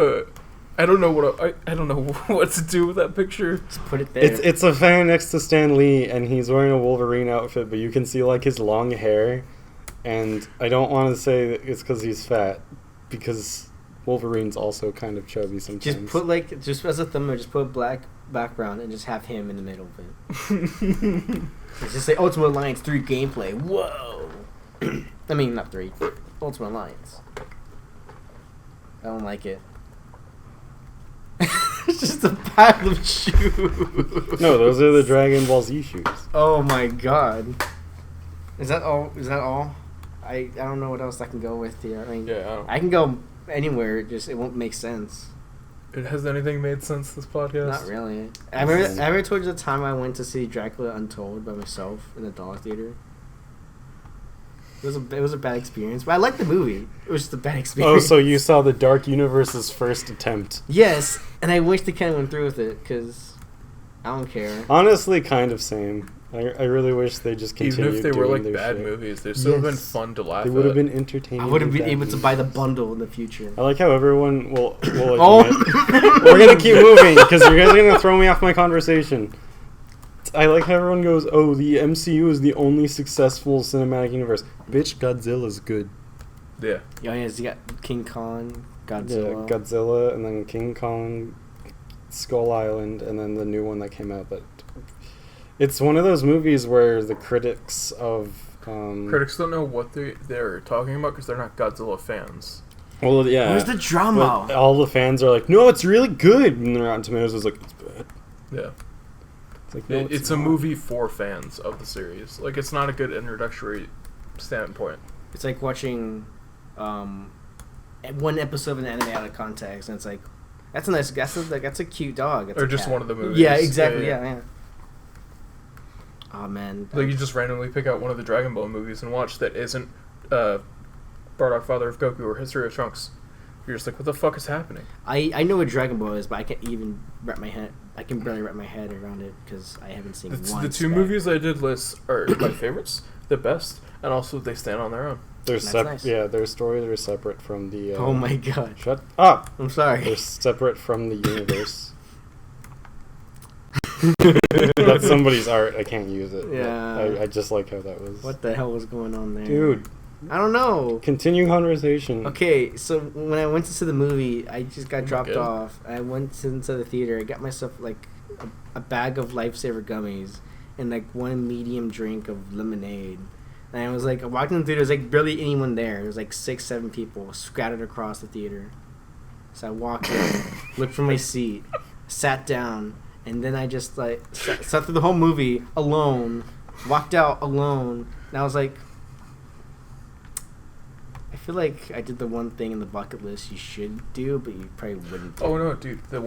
I don't know what to do with that picture. Just put it there. It's a fan next to Stan Lee, and he's wearing a Wolverine outfit, but you can see like his long hair. And I don't want to say that it's because he's fat, because Wolverine's also kind of chubby sometimes. Just as a thumbnail, just put a black background and just have him in the middle of it. Just say Ultimate Alliance 3 gameplay. Whoa! I mean, not 3. Ultimate Alliance. I don't like it. It's just a pack of shoes. No, those are the Dragon Ball Z shoes. Oh my god. Is that all? I don't know what else I can go with here. I mean, yeah, I can go anywhere. Just it won't make sense. Has anything made sense this podcast? Not really. I ever told you the time I went to see Dracula Untold by myself in the dollar theater. It was a bad experience, but I liked the movie. It was just a bad experience. Oh, so you saw the Dark Universe's first attempt? Yes, and I wish they kind of went through with it because I don't care. Honestly, kind of same. I really wish they just continued. Even if they were like their bad shit. movies, they'd still have been fun to laugh at. They would have been entertaining. I would have been able to buy the bundle in the future. I like how everyone will Oh. admit. We're gonna keep moving because you guys are gonna throw me off my conversation. I like how everyone goes, "Oh, the MCU is the only successful cinematic universe." Bitch, Godzilla's good. Yeah. Yeah, you got King Kong, Godzilla. Yeah, Godzilla, and then King Kong, Skull Island, and then the new one that came out that It's one of those movies where the critics of Critics don't know what they're talking about because they're not Godzilla fans. well, yeah. Where's the drama? But all the fans are like, no, it's really good. And the Rotten Tomatoes is like, it's bad. Yeah. It's like, no, It's a movie for fans of the series. Like, it's not a good introductory standpoint. It's like watching one episode of an anime out of context, and it's like, that's a cute dog. That's Or a just cat. one of the movies. Yeah, exactly. Yeah. Oh man. Like, you just randomly pick out one of the Dragon Ball movies and watch that isn't Bardock, Father of Goku, or History of Trunks. You're just like, what the fuck is happening? I know what Dragon Ball is, but I can't even wrap my head. I can barely wrap my head around it because I haven't seen one. The two movies I did list are my favorites, the best, and also they stand on their own. They're Nice. Yeah, their stories are separate from the. Oh my god! Shut up! I'm sorry. They're separate from the universe. That's somebody's art. I can't use it. Yeah. I just like how that was. What the hell was going on there, Dude, I don't know. continue conversation. Okay, so when I went to see the movie, I just got dropped good. off. I went into the theater. I got myself like a bag of Lifesaver gummies and like one medium drink of lemonade. And I was like, I walked in the theater. There was like barely anyone there. There was like 6-7 people scattered across the theater. So I walked in, looked for my seat, sat down, and then I just like sat through the whole movie alone. Walked out alone, and I was like, I feel like I did the one thing in the bucket list you should do, but you probably wouldn't do. Oh no, dude! There's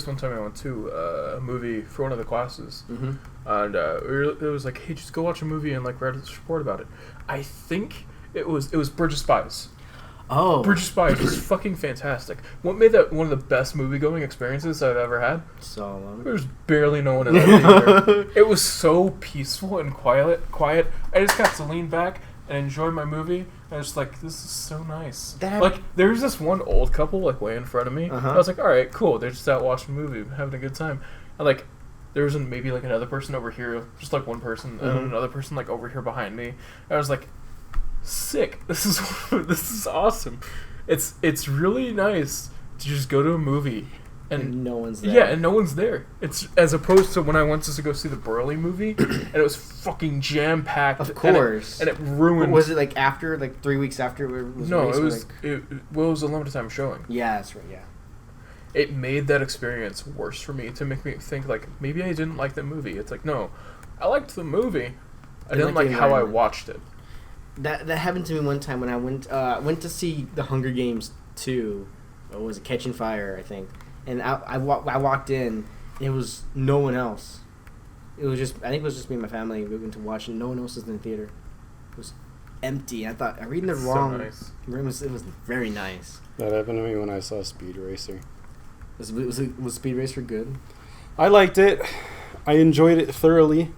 one time I went to a movie for one of the classes, Mm-hmm. and it was like, hey, just go watch a movie and like write a report about it. I think it was Bridge of Spies. Oh. Bridge of Spies was fucking fantastic. What made that one of the best movie-going experiences I've ever had? So, There was barely no one in that theater. It was so peaceful and quiet. I just got to lean back and enjoy my movie. I was like, this is so nice. Like, there was this one old couple, like, way in front of me. Uh-huh. I was like, alright, cool. They're just out watching a movie, having a good time. And, like, there was maybe, like, another person over here, just, like, one person, and then another person, like, over here behind me. I was like, sick. This is awesome. It's really nice to just go to a movie and no one's there. yeah, and no one's there. It's as opposed to when I went to go see the Burley movie, and it was fucking jam packed. Of course. and it ruined. Was it like after, like 3 weeks after it was No, released, it was. like... It was a limited time showing. Yeah, that's right. Yeah. It made that experience worse for me to make me think like maybe I didn't like the movie. It's like no, I liked the movie. I didn't like the how I environment. watched it. That happened to me one time when I went to see The Hunger Games 2. Or was it Catching Fire, I think. And I walked in, and it was no one else. I think it was just me and my family. We went to watch, and no one else was in the theater. It was empty. I thought I read the It's wrong. So nice. It was very nice. That happened to me when I saw Speed Racer. Was Speed Racer good? I liked it. I enjoyed it thoroughly.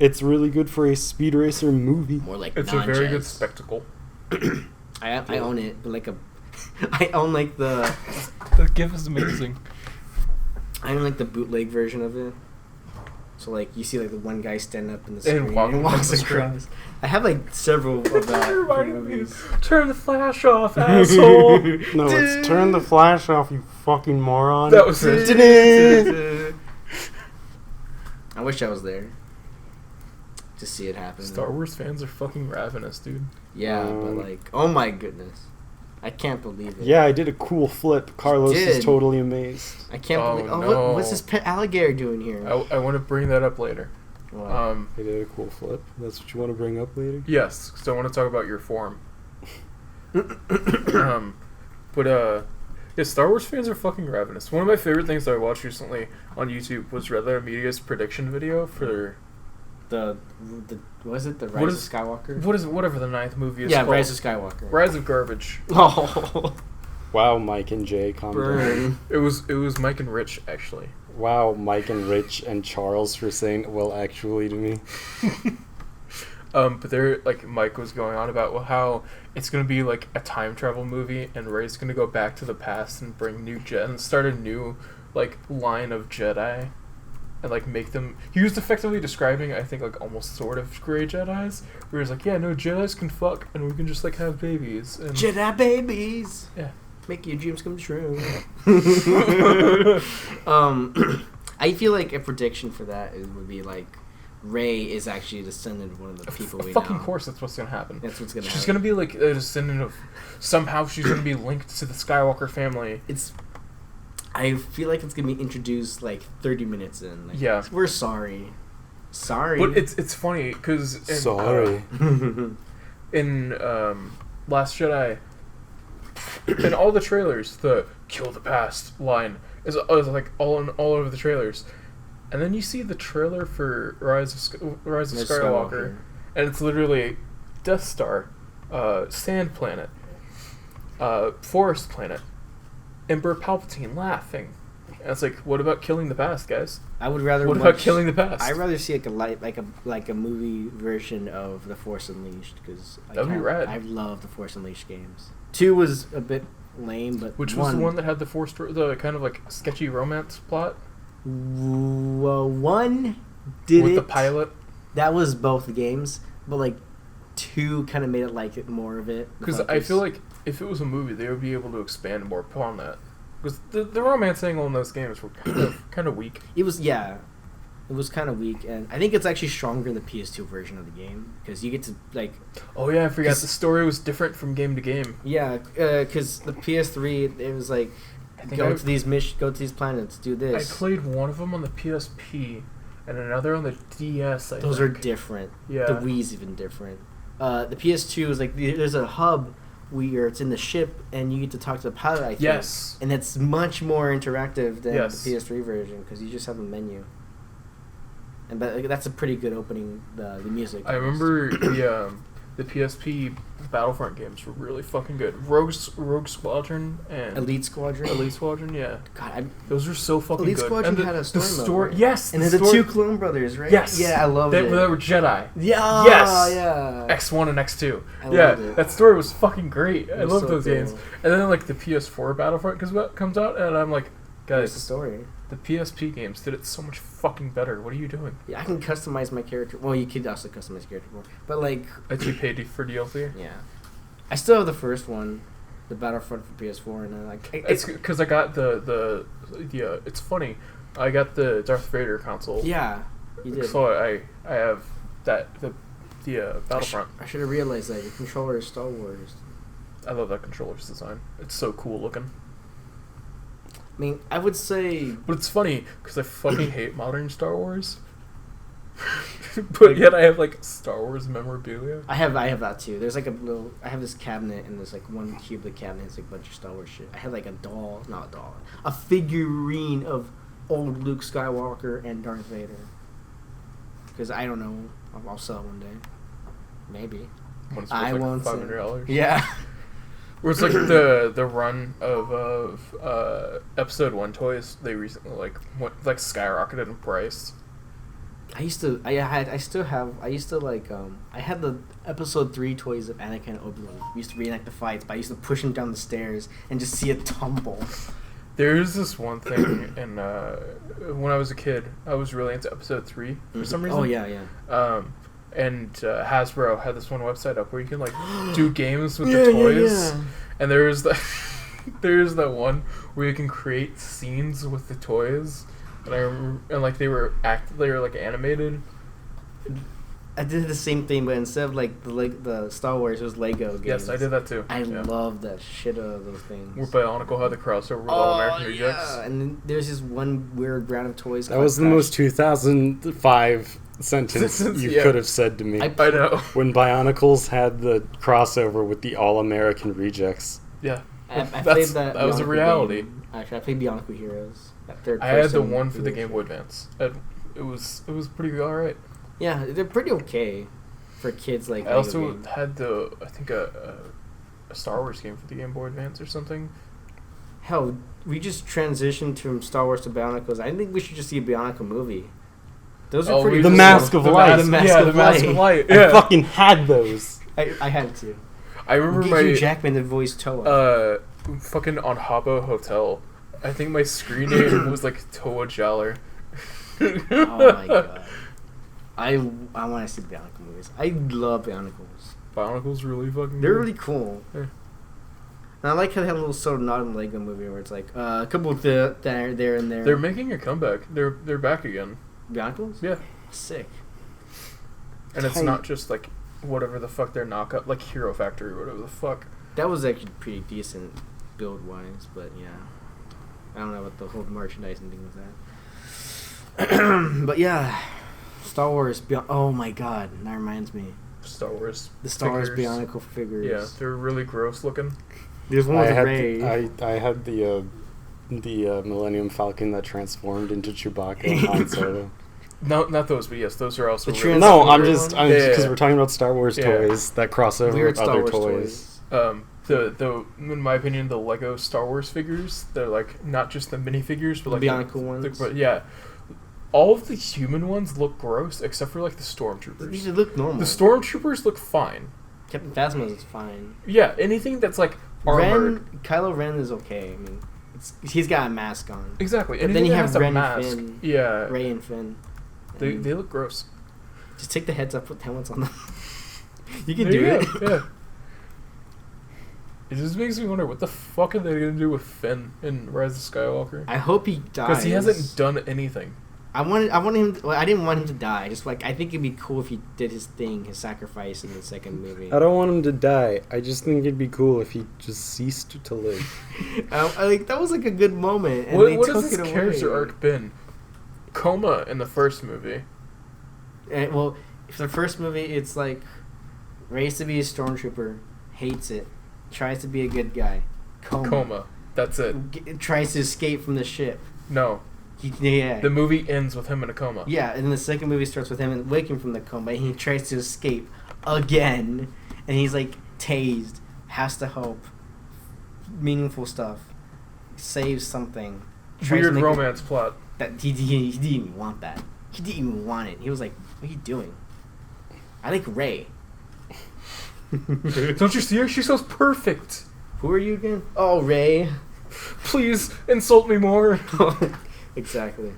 It's really good for a Speed Racer movie. More like It's a very good spectacle. I own it, but like I own like the The GIF is amazing. I own like the bootleg version of it. So like you see like the one guy stand up in the screen And walk walks across the screen. across. I have like several of that It reminded me, movies. turn the flash off, asshole. No, it's turn the flash off, you fucking moron. That was it. I wish I was there to see it happen. Star Wars fans are fucking ravenous, dude. Yeah, but like, oh my goodness, I can't believe it. Yeah, I did a cool flip. Carlos did. is totally amazed. I can't Oh, believe. Oh, no. what's this pet alligator doing here? I want to bring that up later. What? I did a cool flip. That's what you want to bring up later? Yes, because I want to talk about your form. Yeah, Star Wars fans are fucking ravenous. One of my favorite things that I watched recently on YouTube was Red Letter Media's prediction video for the was it the What Rise is- of Skywalker? whatever the ninth movie is Yeah, called. Rise of Skywalker. Rise of Garbage. Oh, Wow, Mike and Jay, calm down. burn. It was Mike and Rich actually. Wow, Mike and Rich and Charles for saying, well, actually to me. But they're like Mike was going on about how it's gonna be like a time travel movie, and Rey's gonna go back to the past and bring new Jedi and start a new like line of Jedi, and like make them. He was effectively describing, I think, like almost sort of gray Jedi's, where he's like, yeah, no, Jedi's can fuck, and we can just like have babies. And Jedi babies. Yeah. Make your dreams come true. I feel like a prediction for that would be like Rey is actually a descendant of one of the people we fucking know. course that's what's gonna happen. That's what's gonna She's happen. gonna be like a descendant of... Somehow she's gonna be linked to the Skywalker family. I feel like it's gonna be introduced like 30 minutes in. Like, Yeah. We're sorry. Sorry. But it's funny, because... Sorry. In Last Jedi, in all the trailers, the "kill the past" line is like all over the trailers, and then you see the trailer for Rise of Skywalker, and it's literally Death Star, Sand Planet, Forest Planet, Emperor Palpatine laughing. And it's like, what about killing the past, guys? I would rather. What about killing the past? I'd rather see like a movie version of The Force Unleashed, because That'd be rad. I love the Force Unleashed games. 2 was a bit lame, but Which was the one that had the kind of like sketchy romance plot? Well, 1 did with it. the pilot. That was both games, but like 2 kind of made it like it more of it. Because I feel like if it was a movie, they would be able to expand more upon that. Because the romance angle in those games were kind of weak. It was kind of weak, and I think it's actually stronger in the PS2 version of the game, because you get to like. Oh yeah, I forgot the story was different from game to game. Yeah, because the PS3 it was like go to these planets, do this. I played one of them on the PSP and another on the DS. Those are different. Yeah. The Wii's even different. The PS2 is like there's a hub where it's in the ship and you get to talk to the pilot. I think. Yes. And it's much more interactive than Yes. the PS3 version, because you just have a menu. And but like, that's a pretty good opening. The music. I remember the PSP Battlefront games were really fucking good. Rogue Squadron and Elite Squadron. Yeah. God, those are so fucking Elite good. Squadron And had a story mode, right? Yes, and the 2 clone brothers, right? Yes. Yeah, I loved it. They were Jedi. Yeah. Yes. Yeah. X1 and X2. I Yeah, loved it. that story was fucking great. I was love so those cool. games. And then like the PS4 Battlefront comes out, and I'm like, What's the guys, story? the PSP games did it so much fucking better. What are you doing? Yeah, I can customize my character. Well, you could also customize your character more. But like, That you paid for DLC? yeah, I still have the first one, the Battlefront for PS4, and then like It's because I got the it's funny, I got the Darth Vader console. yeah, you did. So I have the Battlefront. I should have realized that your controller is Star Wars. I love that controller's design. It's so cool looking. I mean, I would say But it's funny because I fucking hate modern Star Wars. But yet I have like Star Wars memorabilia. I have that too. There's like I have this cabinet, and there's like one cube of the cabinet has like a bunch of Star Wars shit. I had like a figurine of old Luke Skywalker and Darth Vader. Because I don't know, I'll sell it one day, maybe. When it's I worth, won't like $500. Yeah. Where it's like the run of episode 1 toys, they recently skyrocketed in price. I used to I had the episode 3 toys of Anakin and Obi-Wan. We used to reenact the fights, but I used to push him down the stairs and just see it tumble. There's this one thing, and when I was a kid, I was really into episode 3 for some reason. Oh yeah. And Hasbro had this one website up where you can like do games with the toys. Yeah. And there's that one where you can create scenes with the toys. And I remember, and like they were like animated. I did the same thing, but instead of like the Star Wars, it was Lego games. Yes, I did that too. I love that shit out of those things. Where Bionicle had the crossover with All American Rejects. Yeah. And then there's this one weird brand of toys. That was the most 2005 sentence you could have said to me. I know. When Bionicles had the crossover with the All American Rejects. Yeah. I played that. That was a reality. Game. Actually, I played Bionicle Heroes. I had the one for the Game Boy Advance. It was pretty alright. Yeah, they're pretty okay for kids like. I also had I think a Star Wars game for the Game Boy Advance or something. Hell, we just transitioned from Star Wars to Bionicles. I think we should just see a Bionicle movie. Those are pretty. The cool. Mask of Light. The Mask of Light. I fucking had those. I had it too. I remember Hugh Jackman that voiced Toa. Fucking on Habbo Hotel. I think my screen name was like Toa Jaller. Oh my god. I want to see Bionicle movies. I love Bionicles. Bionicles really fucking They're good. really cool. Yeah. And I like how they have a little sort of nod in the Lego movie where it's like a couple of there and there. They're making a comeback. They're back again. Bionicles? Yeah. Sick. And it's not just like whatever the fuck their knockout, like Hero Factory or whatever the fuck. That was actually pretty decent build wise, but yeah. I don't know what the whole merchandising thing was at. But yeah, Star Wars Beyond. Oh my god, that reminds me. Star Wars. The Star figures. Wars Bionicle figures. Yeah, they're really gross looking. There's one with Rey. I had the Millennium Falcon that transformed into Chewbacca and Han Solo. No, not those, but yes, those are also. The really No, I'm Transformer just one? because we're talking about Star Wars toys that cross over Weird with Star other Wars toys. The in my opinion, the Lego Star Wars figures, they're like not just the minifigures, but like Bionicle ones. but yeah, all of the human ones look gross except for like the stormtroopers. These look normal. The stormtroopers look fine. Captain Phasma is fine. Yeah, anything that's like armored. Kylo Ren is okay. I mean, he's got a mask on. Exactly. But Anything then you that have has a Ren mask. and Finn. Yeah. Rey and Finn. They look gross. Just take the heads up, put helmets on them. You can There do you it. go, yeah. It just makes me wonder what the fuck are they gonna do with Finn in Rise of Skywalker? I hope he dies. Because he hasn't done anything. I wanted him. Well, I didn't want him to die. Just like I think it'd be cool if he did his thing, his sacrifice in the second movie. I don't want him to die. I just think it'd be cool if he just ceased to live. I like that was like a good moment. And What took has his it away. character arc been? Coma in the first movie. And, well, for the first movie, it's like raised to be a stormtrooper, hates it, tries to be a good guy, Coma. That's it. Tries to escape from the ship. No. Yeah. The movie ends with him in a coma. Yeah, and the second movie starts with him waking from the coma, and he tries to escape again, and he's like tased, has to help, meaningful stuff, saves something. Weird romance plot. That he didn't even want that. He didn't even want it. He was like, "What are you doing?" I like Rey. Don't you see her? She's so perfect. Who are you again? Oh, Rey. Please insult me more. Exactly.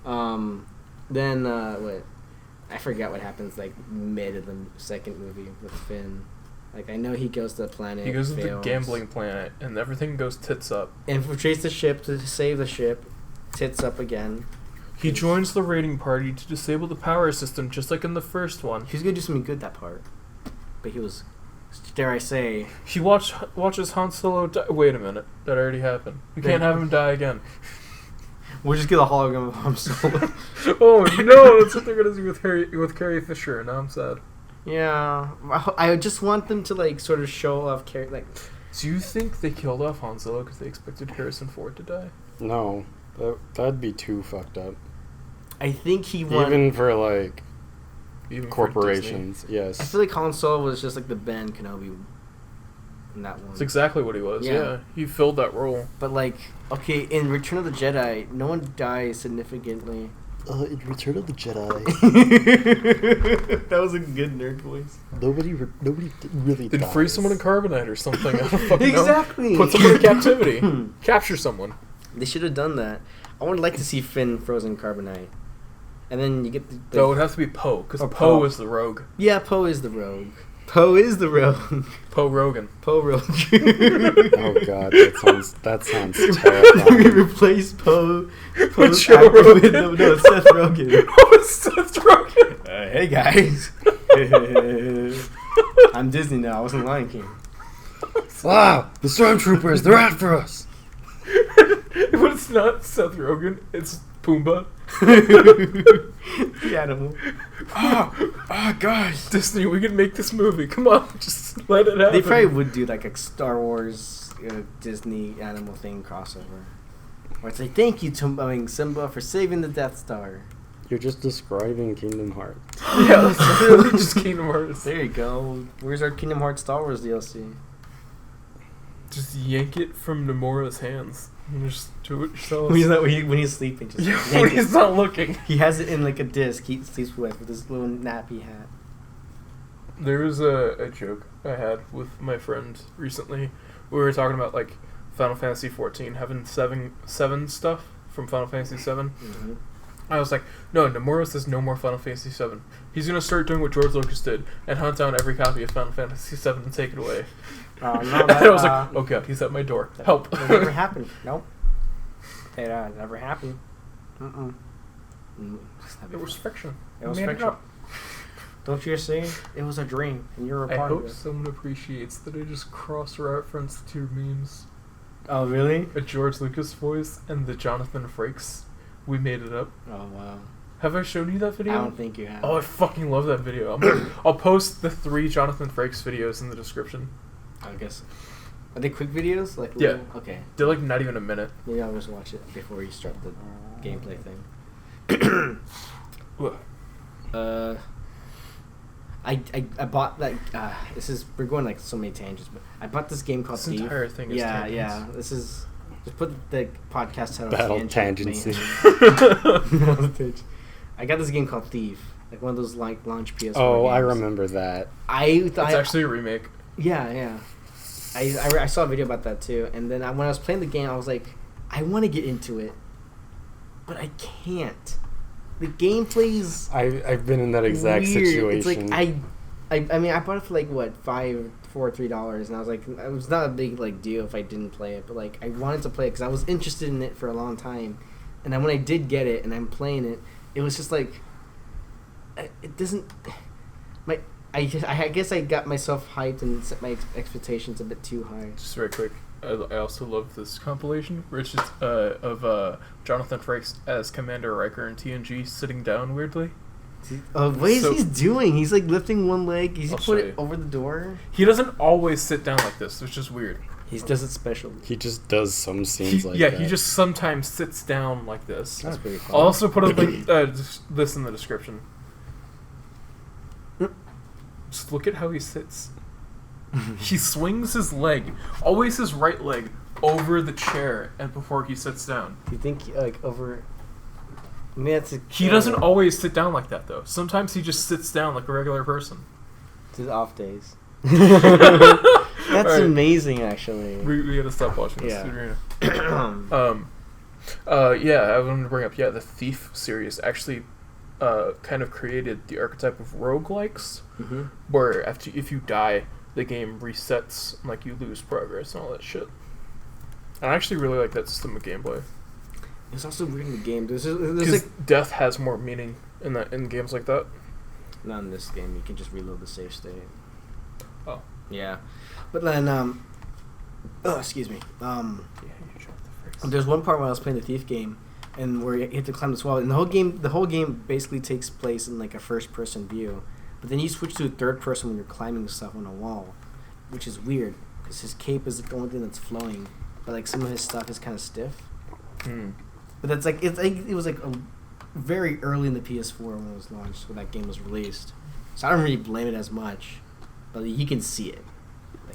Then what? I forgot what happens like mid of the second movie with Finn. Like I know he goes to the planet. He goes to the fails, gambling planet, and everything goes tits up. infiltrates the ship to save the ship. Tits up again. He joins the raiding party to disable the power system, just like in the first one. He was gonna do something good that part, but he was, dare I say, He watches Han Solo die. Wait a minute, that already happened. We can't have him die again. we'll just get a hologram of Han Solo. Oh no, that's what they're gonna do with Carrie Fisher. Now I'm sad. Yeah, I just want them to like sort of show off Carrie. Like, Do you think they killed off Han Solo because they expected Harrison Ford to die? No, that'd be too fucked up. I think he wanted. Even for like Even corporations, yes. I feel like Han Solo was just like the Ben Kenobi in that one. That's exactly what he was. Yeah. Yeah, he filled that role. But like, okay, in Return of the Jedi, no one dies significantly. In Return of the Jedi, That was a good nerd voice. nobody really Then dies. freeze someone in carbonite or something. I don't fucking Exactly. know. Put someone in captivity. Capture someone. They should have done that. I would like to see Finn frozen in carbonite, and then you get the. No, it would have to be Poe, because Oh, Poe Poe. is the rogue. Yeah, Poe is the rogue. Poe is the rogue. Poe Rogan. Poe rogue. Oh god, that sounds we terrifying. replace Poe. With Joe Rogan. No, Seth Rogen. Oh, it's Seth Rogen. Hey guys. I'm Disney now. I wasn't Lion King. Wow, the stormtroopers, they're after us. But it's not Seth Rogen, it's Pumbaa. The animal. Guys. Disney, we can make this movie. Come on, just let it happen. They probably would do like a Star Wars Disney animal thing crossover. Where it's like, thank you, Simba, for saving the Death Star. You're just describing Kingdom Hearts. Yeah, that's literally just Kingdom Hearts. There you go. Where's our Kingdom Hearts Star Wars DLC? Just yank it from Nomura's hands. And just do it yourself. When he's sleeping, just Yeah, yank when it. he's not looking. He has it in like a disc he sleeps with his little nappy hat. There was a joke I had with my friend recently. We were talking about like Final Fantasy 14 having seven stuff from Final Fantasy 7. Mm-hmm. I was like, no, Nomura says no more Final Fantasy 7. He's gonna start doing what George Lucas did and hunt down every copy of Final Fantasy 7 and take it away. No, And I was like, oh god, he's at my door. Help. That never happened. Nope. It never happened. It was fiction. It was Made fiction. up. Don't you say it was a dream and you're a I part of hope it? someone appreciates that I just cross-referenced two memes. Oh, really? A George Lucas voice and the Jonathan Frakes. We made it up. Oh, wow. Have I shown you that video? I don't think you have. Oh, I fucking love that video. I'll post the 3 Jonathan Frakes videos in the description. I guess. Are they quick videos? Like Yeah. little- Okay. They're like not even a minute. Maybe I'll just watch it before you start the gameplay thing. I bought that. We're going like so many tangents, but I bought this game called This Thief. entire thing is yeah, tangents. yeah. This is just put the podcast title. Battle Tangent Tangency. Man. I got this game called Thief, like one of those like launch PS4 Oh, games. I remember that. It's actually a remake. Yeah, yeah. I saw a video about that too, and then when I was playing the game, I was like, I want to get into it, but I can't. The gameplay's I've been in that exact weird. situation. It's like I mean I bought it for like what $3, and I was like, it was not a big like deal if I didn't play it, but like I wanted to play it because I was interested in it for a long time, and then when I did get it and I'm playing it, it was just like it doesn't. I guess I got myself hyped and set my expectations a bit too high. Just very quick. I also love this compilation, which is of Jonathan Frakes as Commander Riker in TNG sitting down weirdly. What is he doing? He's like lifting one leg. He's I'll put show it you. over the door. He doesn't always sit down like this, which is weird. He does it special. He just does some scenes like that. He just sometimes sits down like this. That's pretty fun. I'll also put a link, this in the description. Just look at how he sits. He swings his leg, always his right leg, over the chair and before he sits down. Do you think like over? I mean, that's He doesn't always sit down like that though. Sometimes he just sits down like a regular person. to the off days. That's Alright. amazing, actually. We gotta stop watching this. Yeah. Yeah, I wanted to bring up, the Thief series actually kind of created the archetype of roguelikes, Mm-hmm. where if you die, the game resets, like you lose progress and all that shit. And I actually really like that system of gameplay. It's also weird in the game. There's Because like death has more meaning in games like that. not in this game. You can just reload the save state. Oh. Yeah, but then excuse me. Yeah, you dropped the phrase. There's one part when I was playing the Thief game, and where you have to climb this wall, and the whole game basically takes place in like a first-person view, but then you switch to a third person when you're climbing stuff on a wall, which is weird because his cape is the only thing that's flowing, but like some of his stuff is kind of stiff. But that's like it was like very early in the PS4 when it was launched, when that game was released, so I don't really blame it as much, but you can see it.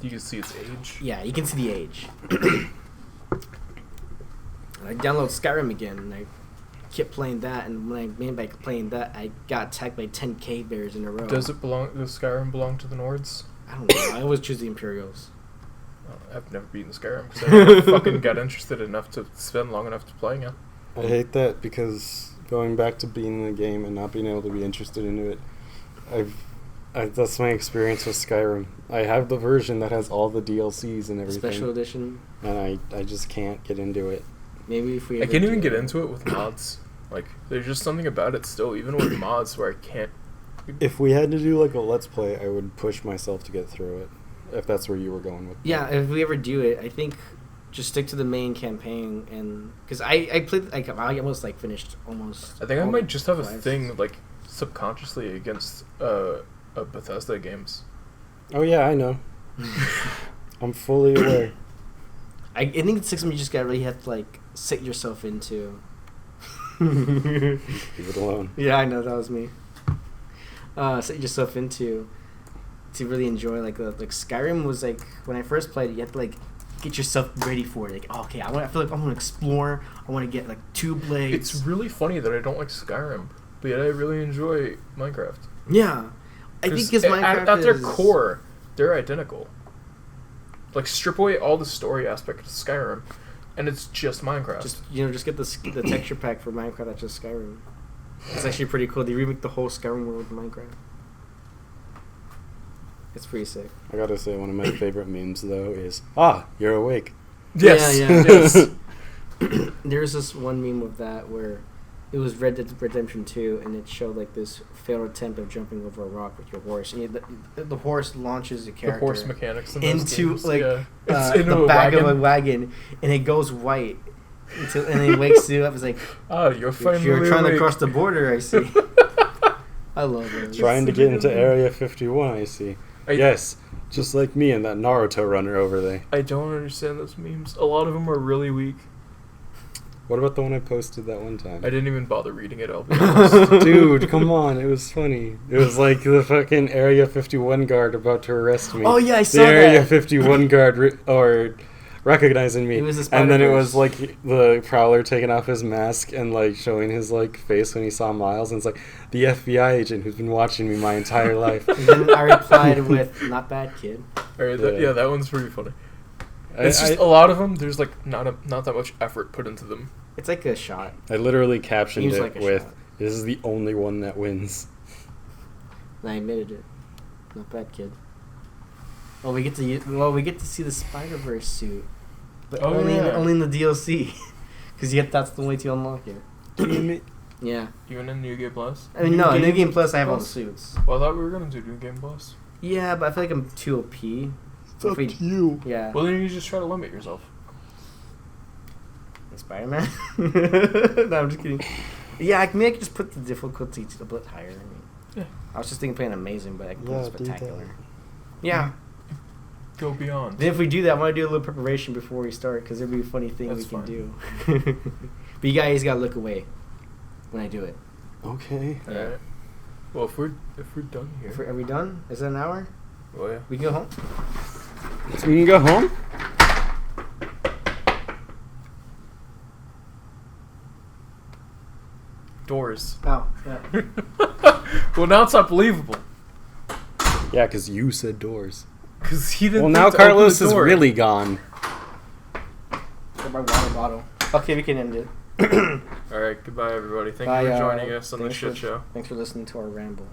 You can see its age. Yeah, you can see the age. I downloaded Skyrim again, and I kept playing that, and when I made by playing that, I got attacked by 10 cave bears in a row. Does Skyrim belong to the Nords? I don't know. I always choose the Imperials. I've never beaten Skyrim because I never fucking got interested enough to spend long enough to playing it. I hate that because going back to being in the game and not being able to be interested into it, that's my experience with Skyrim. I have the version that has all the DLCs and everything. Special edition. And I just can't get into it. Maybe if we. I can't even get into it with mods. Like, there's just something about it still, even with mods, where I can't. If we had to do like a Let's Play, I would push myself to get through it. If that's where you were going with. Yeah, if we ever do it, I think just stick to the main campaign, and because I played, like, I almost like finished almost. I think I all might just have a twice. thing, like, subconsciously against Bethesda games. Oh yeah, I know. I'm fully aware. I think it's something you just gotta really have to like sit yourself into. Leave it alone. Yeah, I know, that was me. Set yourself into to really enjoy like Skyrim was like when I first played it, you have to like get yourself ready for it. Like, oh, okay, I feel like I want to explore. I want to get like 2 blades. It's really funny that I don't like Skyrim, but yet I really enjoy Minecraft. Yeah, I think because Minecraft at their is- core, they're identical. Like, strip away all the story aspect of Skyrim, and it's just Minecraft. just get the texture pack for Minecraft. That's just Skyrim. It's actually pretty cool. They remake the whole Skyrim world with Minecraft. It's pretty sick. I gotta say, one of my favorite memes though is you're awake. Yes. Yeah, Yes. There's this one meme of that where it was Red Dead Redemption 2, and it showed like this failed attempt of jumping over a rock with your horse, and the horse launches the character The horse mechanics in those into games, like yeah. the back of a wagon, and it goes white until and then he wakes you up. It's like, oh, you're finally you're trying to awake. cross the border. I see. I love it. Trying to get into Area 51, I see. I- Yes, just like me and that Naruto runner over there. I don't understand those memes. A lot of them are really weak. What about the one I posted that one time? I didn't even bother reading it, I'll be honest. Dude, come on, it was funny. It was like the fucking Area 51 guard about to arrest me. Oh yeah, I saw The Area that. 51 guard or recognizing me. It was the And then it Spider-Verse. was like the Prowler taking off his mask and like showing his like face when he saw Miles, and it's like the FBI agent who's been watching me my entire life. And then I replied with, "Not bad, kid." Alright, Yeah. that one's pretty funny. I, It's just a lot of them. There's like not that much effort put into them. It's like a shot. I literally captioned Seems it like a with, shot. "This is the only one that wins." And I admitted it. Not bad, kid. Well, we get to see the Spider-Verse suit, but Oh, only yeah. only in the DLC, because that's the way to unlock it. Yeah. Even in New Game Plus. I mean, no, in New Game Plus, I have all the suits. Well, I thought we were gonna do New Game Plus. Yeah, but I feel like I'm too OP. It's up to you. Yeah. Well, then you just try to limit yourself. Spider-Man? No, I'm just kidding. Yeah, I could just put the difficulty a bit higher. I mean, Yeah. I was just thinking playing amazing, but I can put Yeah, it do that. spectacular. Yeah. Go beyond. Then if we do that, I want to do a little preparation before we start, because there'll be a funny thing That's we can fine. do. But you guys gotta look away when I do it. Okay. Yeah. Alright. Well, if we're done here. Are we done? Is it an hour? Oh yeah. We can go home? So we can go home? Doors. Oh, yeah. Well, now it's not believable. Yeah, because you said doors. Because he didn't. Well, think now to open Carlos the is door. really gone. Got my water bottle. Okay, we can end it. Alright, goodbye, everybody. Thank Bye, you for joining us on the thanks shit for- show. Thanks for listening to our ramble.